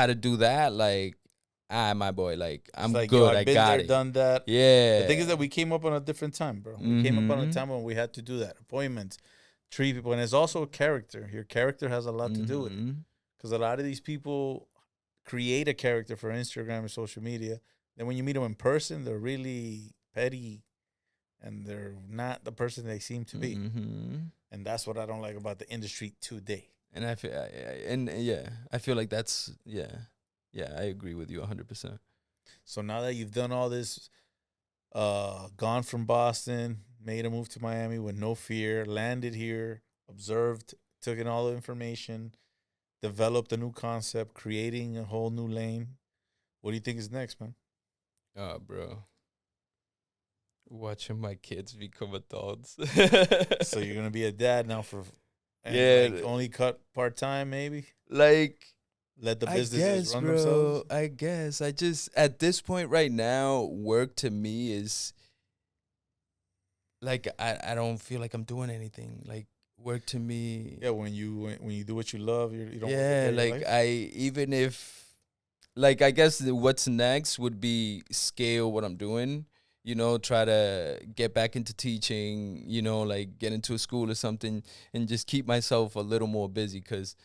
Speaker 3: to do that, like, my boy, like, I'm
Speaker 2: like,
Speaker 3: good.
Speaker 2: I've
Speaker 3: I
Speaker 2: been
Speaker 3: got
Speaker 2: there,
Speaker 3: it.
Speaker 2: done that.
Speaker 3: Yeah.
Speaker 2: The thing is that we came up on a different time, bro. We came up on a
Speaker 3: Mhm.
Speaker 2: time when we had to do that. Appointments, treat people. And it's also a character. Your character has a lot to do with it.
Speaker 3: Mhm.
Speaker 2: Because a lot of these people create a character for Instagram or social media. Then when you meet them in person, they're really petty and they're not the person they seem to be.
Speaker 3: Mhm.
Speaker 2: And that's what I don't like about the industry today.
Speaker 3: And I feel, I feel like that's, yeah, I agree with you 100%.
Speaker 2: So now that you've done all this, gone from Boston, made a move to Miami with no fear, landed here, observed, took in all the information, developed a new concept, creating a whole new lane. What do you think is next, man?
Speaker 3: Bro, watching my kids become adults.
Speaker 2: So you're gonna be a dad now and
Speaker 3: Yeah.
Speaker 2: like only cut part time, maybe.
Speaker 3: Like,
Speaker 2: Let the
Speaker 3: I
Speaker 2: businesses
Speaker 3: guess,
Speaker 2: run
Speaker 3: bro.
Speaker 2: themselves.
Speaker 3: I guess. I just, at this point right now, work to me is like, I don't feel like I'm doing anything. Like, work to me.
Speaker 2: Yeah, when you do what you love, you don't.
Speaker 3: Yeah,
Speaker 2: work
Speaker 3: like, even if, like, I guess what's next would be scale what I'm doing. You know, try to get back into teaching. You know, like, get into a school or something, and just keep myself a little more busy because,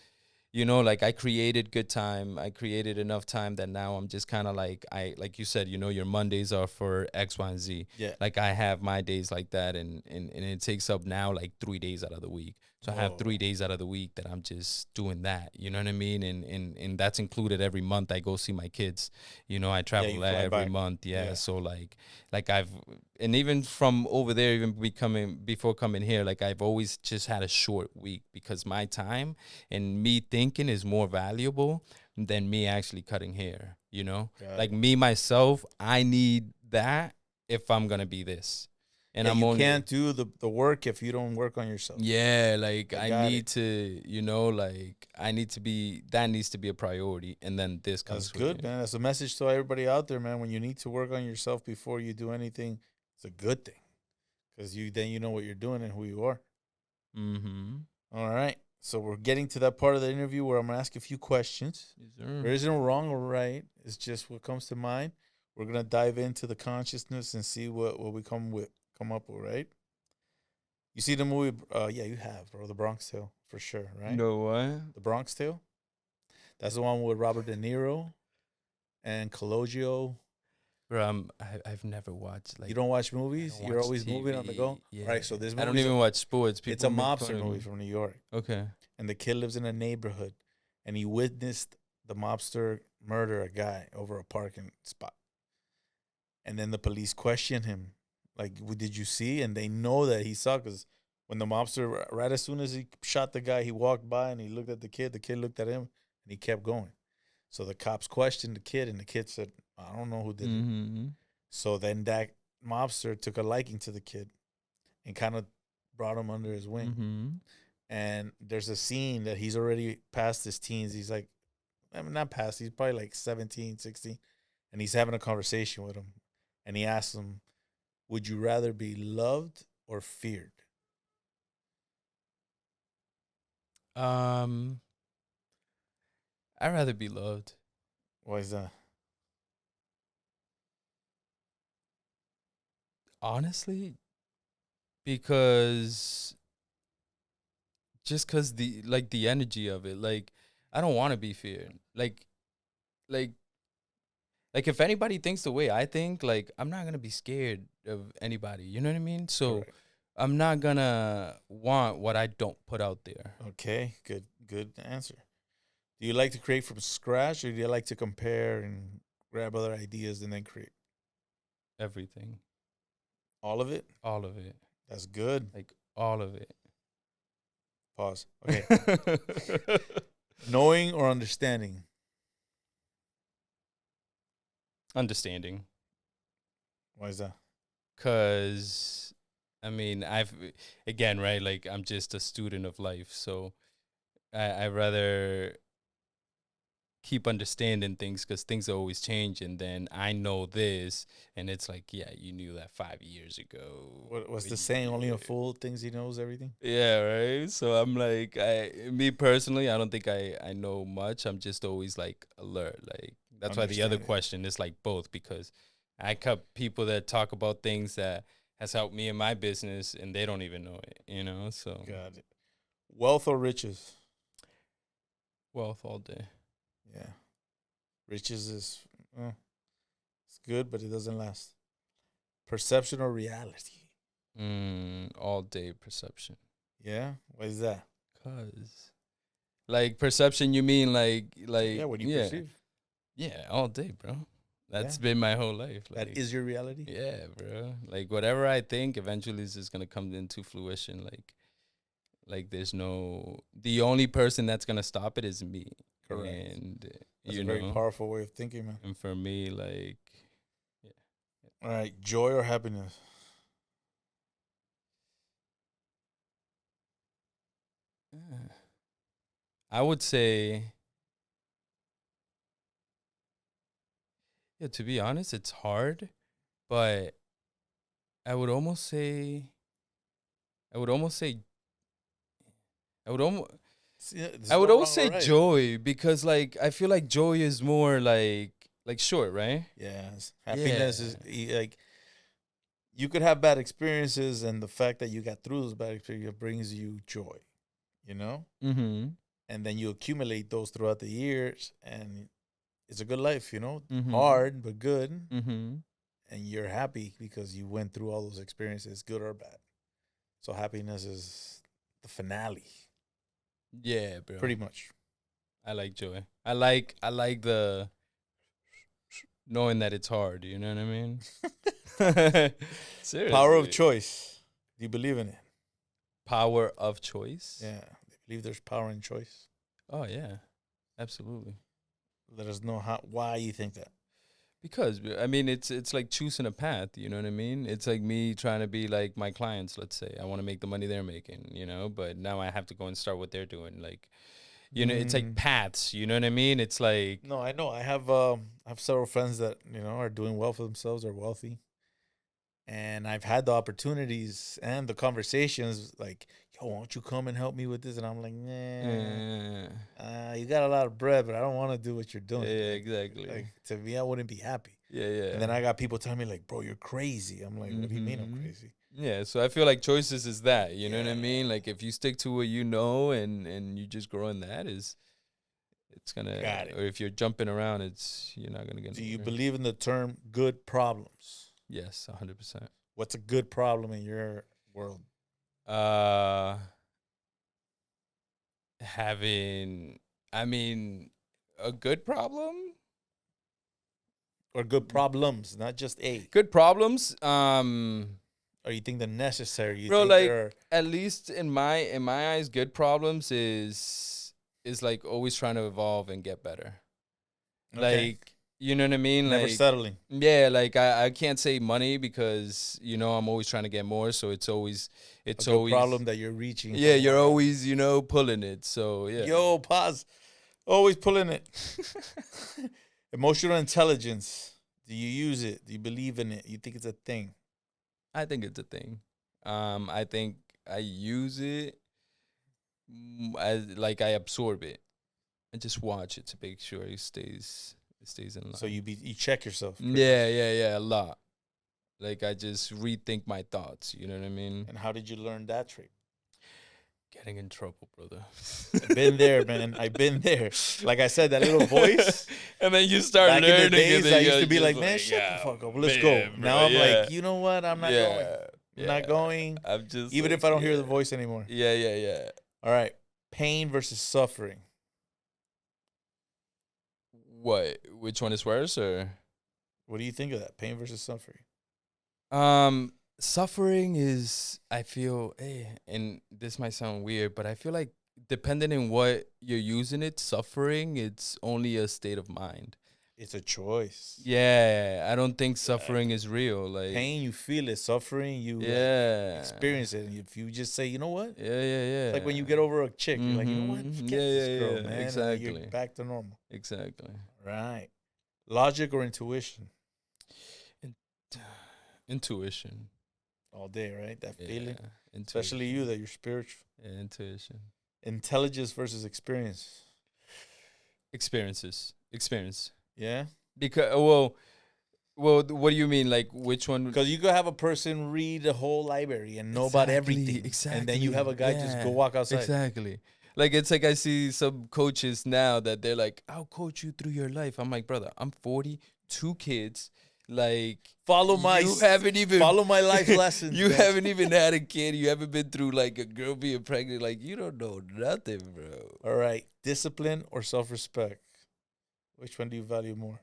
Speaker 3: you know, like, I created good time. I created enough time that now I'm just kind of like, like you said, you know, your Mondays are for X, Y, and Z.
Speaker 2: Yeah.
Speaker 3: Like, I have my days like that, and it takes up now like 3 days out of the week. So I have
Speaker 2: Whoa.
Speaker 3: 3 days out of the week that I'm just doing that. You know what I mean? And that's included every month I go see my kids. You know, I travel
Speaker 2: you fly
Speaker 3: every
Speaker 2: back.
Speaker 3: month. Yeah.
Speaker 2: Yeah.
Speaker 3: So like I've, and even from over there, even before coming here, like, I've always just had a short week because my time and me thinking is more valuable than me actually cutting hair. You know,
Speaker 2: Got
Speaker 3: like,
Speaker 2: it.
Speaker 3: me myself, I need that if I'm gonna be this. And
Speaker 2: Yeah,
Speaker 3: I'm
Speaker 2: you
Speaker 3: only,
Speaker 2: can't do the work if you don't work on yourself.
Speaker 3: yeah, like,
Speaker 2: I
Speaker 3: I
Speaker 2: got
Speaker 3: need to, you know, like, I need to be, that needs to be a priority, and then this comes
Speaker 2: That's
Speaker 3: with
Speaker 2: good,
Speaker 3: it.
Speaker 2: man. That's a message to everybody out there, man. When you need to work on yourself before you do anything, it's a good thing because then you know what you're doing and who you are.
Speaker 3: Mm-hmm.
Speaker 2: All right. So we're getting to that part of the interview where I'm gonna ask you a few questions.
Speaker 3: Yes, sir.
Speaker 2: There isn't wrong or right. It's just what comes to mind. We're gonna dive into the consciousness and see what we come up with, right? You see the movie? Yeah, you have, bro. The Bronx Tale, for sure, right?
Speaker 3: No what?
Speaker 2: The Bronx Tale. That's the one with Robert De Niro and Cologio.
Speaker 3: Bro, I've never watched like.
Speaker 2: You don't watch
Speaker 3: I
Speaker 2: movies?
Speaker 3: don't
Speaker 2: You're
Speaker 3: watch
Speaker 2: always moving on the go?
Speaker 3: TV. Yeah.
Speaker 2: All right, so this
Speaker 3: I don't
Speaker 2: movie's
Speaker 3: even watch sports.
Speaker 2: it's a
Speaker 3: People make fun
Speaker 2: mobster
Speaker 3: of
Speaker 2: movie
Speaker 3: me.
Speaker 2: from New York.
Speaker 3: Okay.
Speaker 2: And the kid lives in a neighborhood and he witnessed the mobster murder a guy over a parking spot. And then the police question him, like, "What did you see?" And they know that he saw, because when the mobster, right as soon as he shot the guy, he walked by and he looked at the kid looked at him, and he kept going. So the cops questioned the kid, and the kid said, "I don't know who did it."
Speaker 3: Mm-hmm.
Speaker 2: So then that mobster took a liking to the kid and kind of brought him under his wing.
Speaker 3: Mm-hmm.
Speaker 2: And there's a scene that he's already past his teens. He's like, I mean, not past, he's probably like 17, 16. And he's having a conversation with him. And he asks him, "Would you rather be loved or feared?"
Speaker 3: I'd rather be loved.
Speaker 2: Why is that?
Speaker 3: Honestly, because just the energy of it, like I don't want to be feared. Like if anybody thinks the way I think, like I'm not gonna be scared of anybody. You know what I mean? So
Speaker 2: Correct.
Speaker 3: I'm not gonna want what I don't put out there.
Speaker 2: Okay, good answer. Do you like to create from scratch, or do you like to compare and grab other ideas and then create?
Speaker 3: Everything,
Speaker 2: All of it?
Speaker 3: all of it,
Speaker 2: That's good.
Speaker 3: like all of it.
Speaker 2: Pause. Okay. Knowing or understanding?
Speaker 3: Understanding.
Speaker 2: Why is that?
Speaker 3: Cause I mean, again, right? Like I'm just a student of life, so I rather keep understanding things because things always change, and then I know this, and it's like, yeah, you knew that 5 years ago.
Speaker 2: What's the saying? Only a fool thinks he knows everything.
Speaker 3: Yeah, right. So I'm like, me personally, I don't think I know much. I'm just always like alert. Like that's why the other
Speaker 2: Understanding.
Speaker 3: question is like both, because I cut people that talk about things that has helped me in my business and they don't even know it, you know? So
Speaker 2: Got it. Wealth or riches?
Speaker 3: wealth all day.
Speaker 2: Yeah. Riches is it's good, but it doesn't last. Perception or reality?
Speaker 3: All day perception.
Speaker 2: Yeah. Why is that?
Speaker 3: Cause like perception, you mean like
Speaker 2: Yeah, what do you perceive?
Speaker 3: Yeah, all day, bro. That's
Speaker 2: Yeah.
Speaker 3: been my whole life. Like,
Speaker 2: That is your reality?
Speaker 3: yeah, bro. Like whatever I think, eventually is just gonna come into fruition. Like there's no, the only person that's gonna stop it is me.
Speaker 2: Correct.
Speaker 3: And
Speaker 2: That's
Speaker 3: you
Speaker 2: a very
Speaker 3: know,
Speaker 2: powerful way of thinking, man.
Speaker 3: and for me, like,
Speaker 2: All right. Joy or happiness?
Speaker 3: I would say, yeah. To be honest, it's hard, but I would almost say, I would almost say, I would almost.
Speaker 2: See, there's
Speaker 3: I would
Speaker 2: no
Speaker 3: always
Speaker 2: wrong or
Speaker 3: say
Speaker 2: right.
Speaker 3: joy, because like I feel like joy is more like short, right?
Speaker 2: Yes. Happiness is
Speaker 3: Yeah.
Speaker 2: like, you could have bad experiences, and the fact that you got through those bad experiences brings you joy, you know?
Speaker 3: Mm-hmm.
Speaker 2: And then you accumulate those throughout the years, and it's a good life, you know?
Speaker 3: Mm-hmm.
Speaker 2: Hard, but good.
Speaker 3: Mm-hmm.
Speaker 2: And you're happy because you went through all those experiences, good or bad. So happiness is the finale,
Speaker 3: Yeah, bro.
Speaker 2: pretty much.
Speaker 3: I like joy. I like the knowing that it's hard. You know what I mean? Seriously.
Speaker 2: Power of choice. Do you believe in it?
Speaker 3: Power of choice.
Speaker 2: Yeah. I believe there's power in choice.
Speaker 3: Oh yeah, absolutely.
Speaker 2: Let us know why you think that.
Speaker 3: Because I mean, it's like choosing a path. You know what I mean? It's like me trying to be like my clients. Let's say I want to make the money they're making. You know, but now I have to go and start what they're doing. Like, you know, it's like paths. You know what I mean? It's like,
Speaker 2: No, I know. I have several friends that, are doing well for themselves, are wealthy. And I've had the opportunities and the conversations, like, yo, won't you come and help me with this? And I'm like, nah,
Speaker 3: Yeah,
Speaker 2: you got a lot of bread, but I don't want to do what you're doing.
Speaker 3: yeah,
Speaker 2: Like,
Speaker 3: exactly.
Speaker 2: to me, I wouldn't be happy.
Speaker 3: Yeah, yeah.
Speaker 2: And then I got people telling me like, bro, you're crazy. I'm like, what do you mean I'm
Speaker 3: Mhm.
Speaker 2: crazy?
Speaker 3: Yeah, so I feel like choices is that, you know what I
Speaker 2: Yeah.
Speaker 3: mean? Like if you stick to what you know and you just grow in that, is it's gonna,
Speaker 2: Got it.
Speaker 3: or if you're jumping around, you're not gonna get
Speaker 2: Do you
Speaker 3: nowhere.
Speaker 2: believe in the term good problems?
Speaker 3: Yes, 100%.
Speaker 2: What's a good problem in your world?
Speaker 3: Uh, having, I mean, a good problem.
Speaker 2: Or good problems, not just a.
Speaker 3: Good problems.
Speaker 2: Or you think they're necessary? You
Speaker 3: Bro,
Speaker 2: think
Speaker 3: like
Speaker 2: they're
Speaker 3: at least in my eyes, good problems is like always trying to evolve and get better.
Speaker 2: okay.
Speaker 3: Like, you know what I mean?
Speaker 2: Never
Speaker 3: Like,
Speaker 2: settling.
Speaker 3: yeah, like I can't say money because I'm always trying to get more. So it's
Speaker 2: A good problem that you're reaching.
Speaker 3: yeah,
Speaker 2: for
Speaker 3: you're
Speaker 2: more.
Speaker 3: always pulling it. So yeah,
Speaker 2: Yo, pause. Always pulling it. Emotional intelligence. Do you use it? Do you believe in it? You think it's a thing?
Speaker 3: I think it's a thing. I think I use it as like I absorb it and just watch it to make sure it stays in line.
Speaker 2: So you check yourself. pretty
Speaker 3: Yeah,
Speaker 2: much.
Speaker 3: yeah, a lot. Like I just rethink my thoughts. You know what I mean?
Speaker 2: And how did you learn that trick?
Speaker 3: Getting in trouble, brother.
Speaker 2: I've been there, man. I've been there. Like I said, that little voice.
Speaker 3: And then you start
Speaker 2: Back in
Speaker 3: learning.
Speaker 2: the days,
Speaker 3: and then
Speaker 2: I used to be
Speaker 3: just
Speaker 2: like, man, shut the
Speaker 3: yeah,
Speaker 2: fuck up. Let's go.
Speaker 3: man, bro,
Speaker 2: Now I'm
Speaker 3: yeah,
Speaker 2: like, you know what? I'm not
Speaker 3: yeah,
Speaker 2: going. I'm
Speaker 3: yeah.
Speaker 2: not going.
Speaker 3: I'm just
Speaker 2: Even
Speaker 3: like,
Speaker 2: if I don't hear
Speaker 3: yeah.
Speaker 2: the voice anymore.
Speaker 3: Yeah, yeah, yeah.
Speaker 2: All right. Pain versus suffering.
Speaker 3: What? Which one is worse, or?
Speaker 2: What do you think of that? Pain versus suffering.
Speaker 3: Suffering is, I feel, and this might sound weird, but I feel like depending on what you're using it, suffering, it's only a state of mind.
Speaker 2: It's a choice.
Speaker 3: Yeah, I don't think suffering is real. Like,
Speaker 2: Pain, you feel it. Suffering, you
Speaker 3: yeah,
Speaker 2: experience it. And if you just say, you know what?
Speaker 3: yeah, yeah, yeah.
Speaker 2: It's like when you get over a chick, you're like, you know what?
Speaker 3: Mhm.
Speaker 2: Forget
Speaker 3: Yeah,
Speaker 2: this
Speaker 3: yeah,
Speaker 2: girl,
Speaker 3: yeah,
Speaker 2: man.
Speaker 3: exactly.
Speaker 2: And then you're back to normal.
Speaker 3: Exactly.
Speaker 2: Right. Logic or intuition?
Speaker 3: Intuition.
Speaker 2: All day, right? That
Speaker 3: Yeah,
Speaker 2: feeling.
Speaker 3: intuition.
Speaker 2: Especially you that you're spiritual.
Speaker 3: Yeah, intuition.
Speaker 2: Intelligence versus experience.
Speaker 3: Experience.
Speaker 2: Yeah.
Speaker 3: Because what do you mean? Like which one?
Speaker 2: Because you could have a person read the whole library and know about everything.
Speaker 3: Exactly.
Speaker 2: And then you have a guy just go walk outside.
Speaker 3: Exactly. Like it's like I see some coaches now that they're like, I'll coach you through your life. I'm like, brother, I'm 40, 2 kids. Like
Speaker 2: Follow my life lessons.
Speaker 3: You
Speaker 2: man.
Speaker 3: haven't even had a kid. You haven't been through like a girl being pregnant. Like you don't know nothing, bro.
Speaker 2: All right. Discipline or self-respect? Which one do you value more?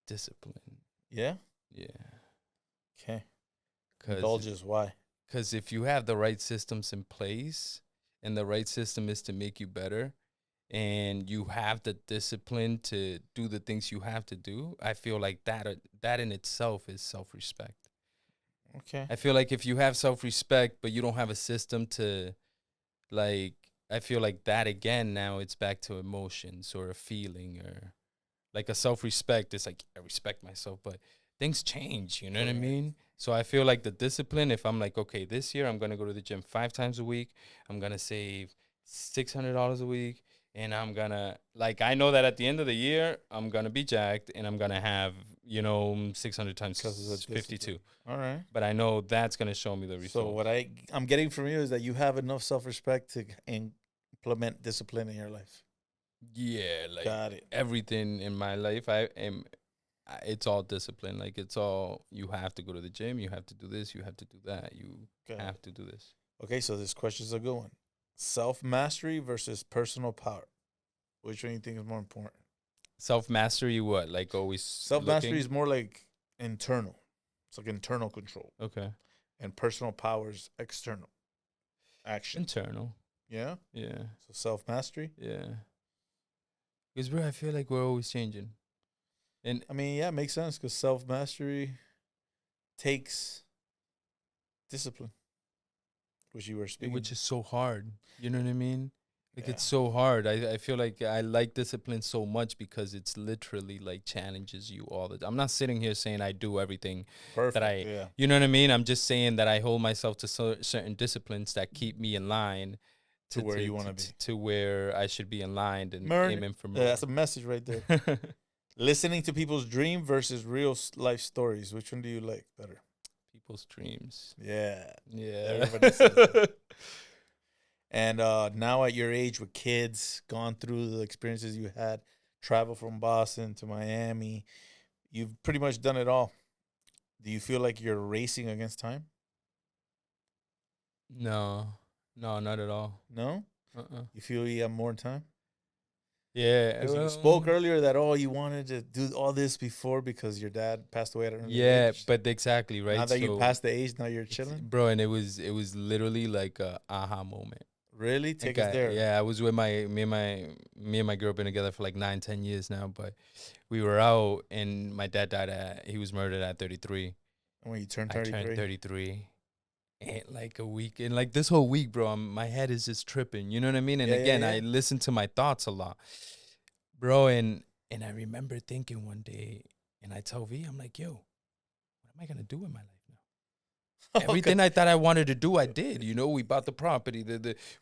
Speaker 3: Discipline.
Speaker 2: Yeah?
Speaker 3: Yeah.
Speaker 2: Okay. Indulges. Why?
Speaker 3: Because if you have the right systems in place, and the right system is to make you better, and you have the discipline to do the things you have to do, I feel like that in itself is self-respect.
Speaker 2: Okay.
Speaker 3: I feel like if you have self-respect, but you don't have a system to, like, I feel like that again, now it's back to emotions or a feeling or like a self-respect. It's like, I respect myself, but things change, you know what I mean? So I feel like the discipline, if I'm like, okay, this year I'm going to go to the gym 5 times a week, I'm going to save $600 a week, and I'm going to, like, I know that at the end of the year, I'm going to be jacked, and I'm going to have, 600 times 52.
Speaker 2: All right.
Speaker 3: But I know that's going to show me the result.
Speaker 2: So what I'm getting from you is that you have enough self-respect to implement discipline in your life.
Speaker 3: Yeah, like
Speaker 2: Got it.
Speaker 3: everything in my life, it's all discipline. Like it's all, you have to go to the gym, you have to do this, you have to do that, you have to do this.
Speaker 2: Okay, so this question's a good one. Self-mastery versus personal power. Which one do you think is more important?
Speaker 3: Self-mastery, what? Like always
Speaker 2: Self-mastery
Speaker 3: looking?
Speaker 2: is more like internal. It's like internal control.
Speaker 3: Okay.
Speaker 2: And personal power is external action.
Speaker 3: Internal.
Speaker 2: Yeah?
Speaker 3: Yeah.
Speaker 2: So self-mastery?
Speaker 3: Yeah. Because, bro, I feel like we're always changing. And
Speaker 2: I mean, yeah, it makes sense because self-mastery takes discipline, which you were speaking.
Speaker 3: which is so hard. You know what I mean? Like,
Speaker 2: Yeah.
Speaker 3: it's so hard. I feel like I like discipline so much because it's literally like challenges you all the time. I'm not sitting here saying I do everything
Speaker 2: Perfect.
Speaker 3: that
Speaker 2: Yeah.
Speaker 3: you know what I mean? I'm just saying that I hold myself to certain disciplines that keep me in line
Speaker 2: To where you want to be.
Speaker 3: to where I should be in line and aiming for more.
Speaker 2: Yeah, that's a message right there. Listening to people's dream versus real life stories. Which one do you like better?
Speaker 3: People's dreams.
Speaker 2: Yeah.
Speaker 3: Yeah.
Speaker 2: Everybody says that. And now at your age with kids, gone through the experiences you had, travel from Boston to Miami, you've pretty much done it all. Do you feel like you're racing against time?
Speaker 3: No, not at all.
Speaker 2: No? You feel you have more time?
Speaker 3: Yeah.
Speaker 2: Because you spoke earlier that, you wanted to do all this before because your dad passed away at an early age.
Speaker 3: But exactly, right?
Speaker 2: Now that you passed the age, now you're chilling?
Speaker 3: Bro, and it was literally like a aha moment.
Speaker 2: Really? Take us there.
Speaker 3: Yeah, I was with me and my girl been together for like 9-10 years now, but we were out and my dad died he was murdered at 33.
Speaker 2: And when you turned 33?
Speaker 3: I turned 33. And like a week, and like this whole week, bro, my head is just tripping. You know what I mean? And again, I listen to my thoughts a lot, bro. And I remember thinking one day, and I tell V, I'm like, yo, what am I gonna do with my life now? Everything I thought I wanted to do, I did. You know, we bought the property,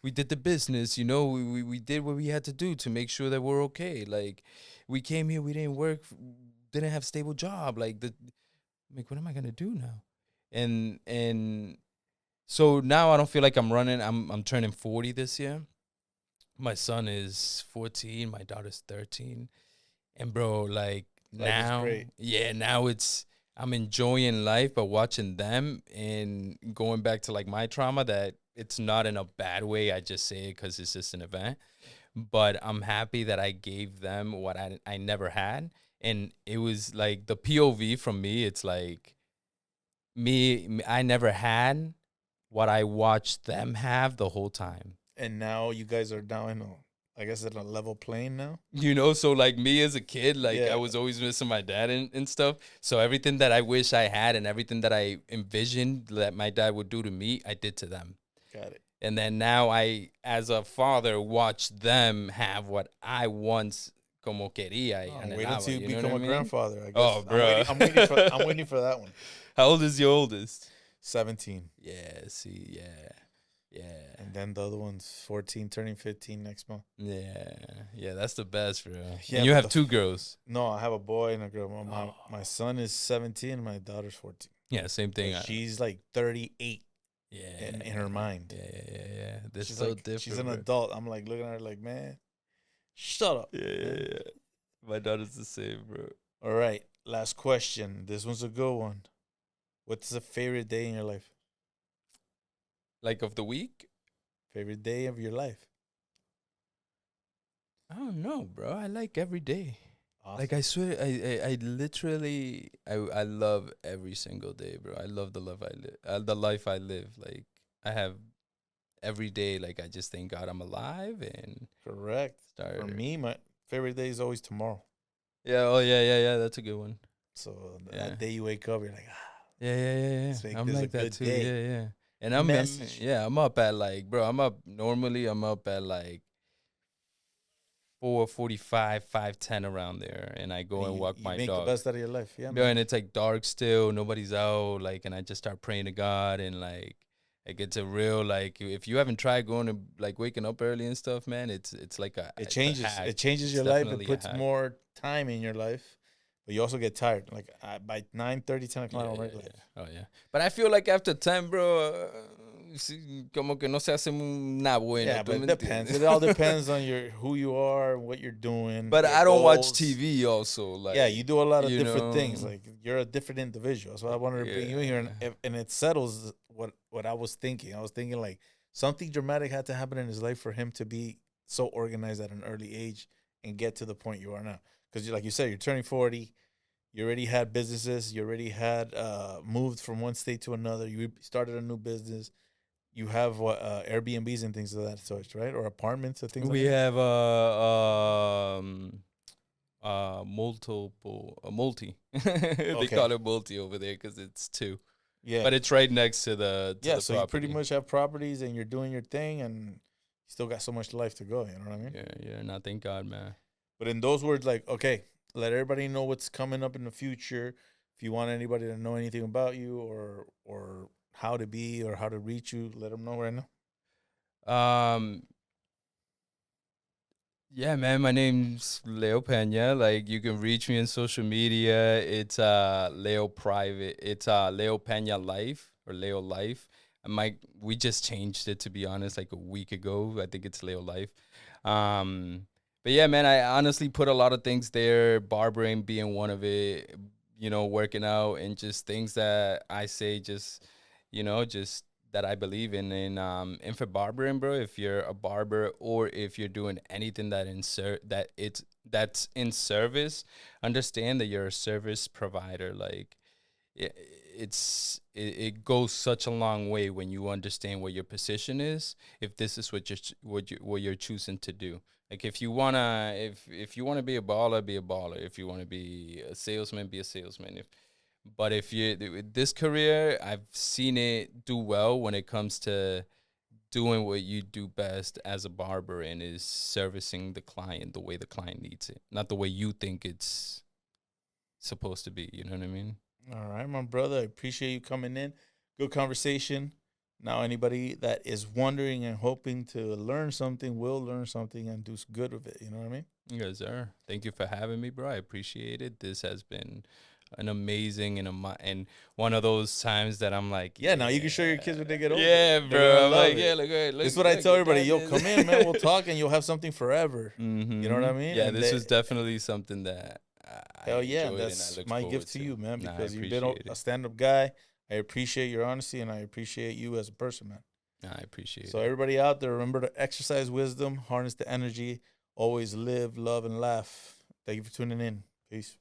Speaker 3: we did the business. You know, we did what we had to do to make sure that we're okay. Like, we came here, we didn't work, didn't have a stable job. Like, what am I gonna do now? And so now I don't feel like I'm running. I'm turning 40 this year. My son is 14. My daughter's 13. And bro, like now, now I'm enjoying life, but watching them and going back to like my trauma, that it's not in a bad way. I just say it because it's just an event. But I'm happy that I gave them what I never had. And it was like the POV from me. It's like I never had what I watched them have the whole time.
Speaker 2: And now you guys are now in I guess in a level plane now.
Speaker 3: You know, so like me as a kid, like I was always missing my dad and stuff. So everything that I wish I had and everything that I envisioned that my dad would do to me, I did to them.
Speaker 2: Got it.
Speaker 3: And then now I, as a father, watch them have what I once como quería.
Speaker 2: Wait until you become a grandfather, I guess.
Speaker 3: Oh, bro.
Speaker 2: I'm waiting for that one.
Speaker 3: How old is your oldest?
Speaker 2: 17.
Speaker 3: Yeah, see, yeah.
Speaker 2: And then the other one's 14, turning 15 next month.
Speaker 3: Yeah, that's the best, bro.
Speaker 2: Yeah,
Speaker 3: and you have two girls.
Speaker 2: No, I have a boy and a girl. My son is 17 and my daughter's 14.
Speaker 3: Yeah, same thing.
Speaker 2: She's like 38.
Speaker 3: Yeah,
Speaker 2: in her mind.
Speaker 3: Yeah. This
Speaker 2: She's
Speaker 3: so
Speaker 2: like,
Speaker 3: different.
Speaker 2: She's an adult. I'm like looking at her like, man, shut up.
Speaker 3: Yeah. My daughter's the same, bro.
Speaker 2: All right, last question. This one's a good one. What's the favorite day in your life?
Speaker 3: Like of the week?
Speaker 2: Favorite day of your life?
Speaker 3: I don't know, bro. I like every day.
Speaker 2: Awesome.
Speaker 3: Like, I swear, I literally, I love every single day, bro. I love the life I live. Like, I have every day, like, I just thank God I'm alive and.
Speaker 2: Correct. For me, my favorite day is always tomorrow.
Speaker 3: Yeah. Yeah. That's a good one.
Speaker 2: So that day you wake up, you're like,
Speaker 3: Yeah. I'm like that too.
Speaker 2: Day.
Speaker 3: Yeah. And I'm up at like, bro, I'm up at like 4:45, 5:10 around there, and I go and walk my dog.
Speaker 2: You make the best out of your life, yeah.
Speaker 3: And it's like dark still, nobody's out, like, and I just start praying to God, and like, it gets a real like. If you haven't tried going to like waking up early and stuff, man, it's like
Speaker 2: it changes your life. It puts more time in your life. But you also get tired. Like by 9:30, 10 o'clock, I'm already like.
Speaker 3: Oh yeah. But I feel like after 10, bro, como que no se hace una buena.
Speaker 2: Yeah, but it depends. It all depends on who you are, what you're doing.
Speaker 3: But I don't watch TV also. Like,
Speaker 2: yeah, you do a lot of different things. Like, you're a different individual. So I wanted to bring you in here, and it settles what I was thinking. I was thinking like something dramatic had to happen in his life for him to be so organized at an early age and get to the point you are now. Because, like you said, you're turning 40. You already had businesses. You already had moved from one state to another. You started a new business. You have Airbnbs and things of that sort, right? Or apartments or things like that?
Speaker 3: We have multi. They call it multi over there because it's two. Yeah. But it's right next to the
Speaker 2: so property. You pretty much have properties and you're doing your thing and still got so much life to go. You know what I mean?
Speaker 3: Yeah. No, thank God, man.
Speaker 2: But in those words, like, okay, let everybody know what's coming up in the future. If you want anybody to know anything about you or how to be or how to reach you, let them know right now.
Speaker 3: Yeah, man, my name's Leo Pena. Like, you can reach me on social media. It's Leo Private. It's Leo Pena Life or Leo Life. We just changed it, to be honest, like a week ago. I think it's Leo Life. But yeah, man, I honestly put a lot of things there, barbering being one of it, working out and just things that I say just that I believe in. And for barbering, bro, if you're a barber or if you're doing anything that's in service, understand that you're a service provider. Like, it goes such a long way when you understand what your position is. If this is what you're choosing to do. Like, if you wanna be a baller, be a baller. If you wanna be a salesman, be a salesman. But if you with this career, I've seen it do well when it comes to doing what you do best as a barber, and is servicing the client the way the client needs it, not the way you think it's supposed to be. You know what I mean?
Speaker 2: All right, my brother. I appreciate you coming in. Good conversation. Now, anybody that is wondering and hoping to learn something will learn something and do good with it. You know what I mean?
Speaker 3: Yes, sir. Thank you for having me, bro. I appreciate it. This has been an amazing and one of those times that I'm like,
Speaker 2: Yeah, now you can show your kids when they get older.
Speaker 3: yeah,
Speaker 2: They're
Speaker 3: bro.
Speaker 2: gonna
Speaker 3: I'm
Speaker 2: love
Speaker 3: like,
Speaker 2: it.
Speaker 3: yeah, look,
Speaker 2: This is what I tell everybody. Yo,
Speaker 3: this.
Speaker 2: come in, man. We'll talk, and you'll have something forever. You know what I mean?
Speaker 3: Yeah,
Speaker 2: And
Speaker 3: this was definitely something that I
Speaker 2: hell yeah,
Speaker 3: enjoyed and I
Speaker 2: that's
Speaker 3: looked
Speaker 2: my
Speaker 3: forward
Speaker 2: gift to you, man.
Speaker 3: Nah, I
Speaker 2: Because you've been
Speaker 3: appreciate
Speaker 2: a
Speaker 3: it.
Speaker 2: stand-up guy. I appreciate your honesty, and I appreciate you as a person, man.
Speaker 3: Nah, I appreciate
Speaker 2: So
Speaker 3: it.
Speaker 2: everybody out there, remember to exercise wisdom, harness the energy, always live, love, and laugh. Thank you for tuning in. Peace.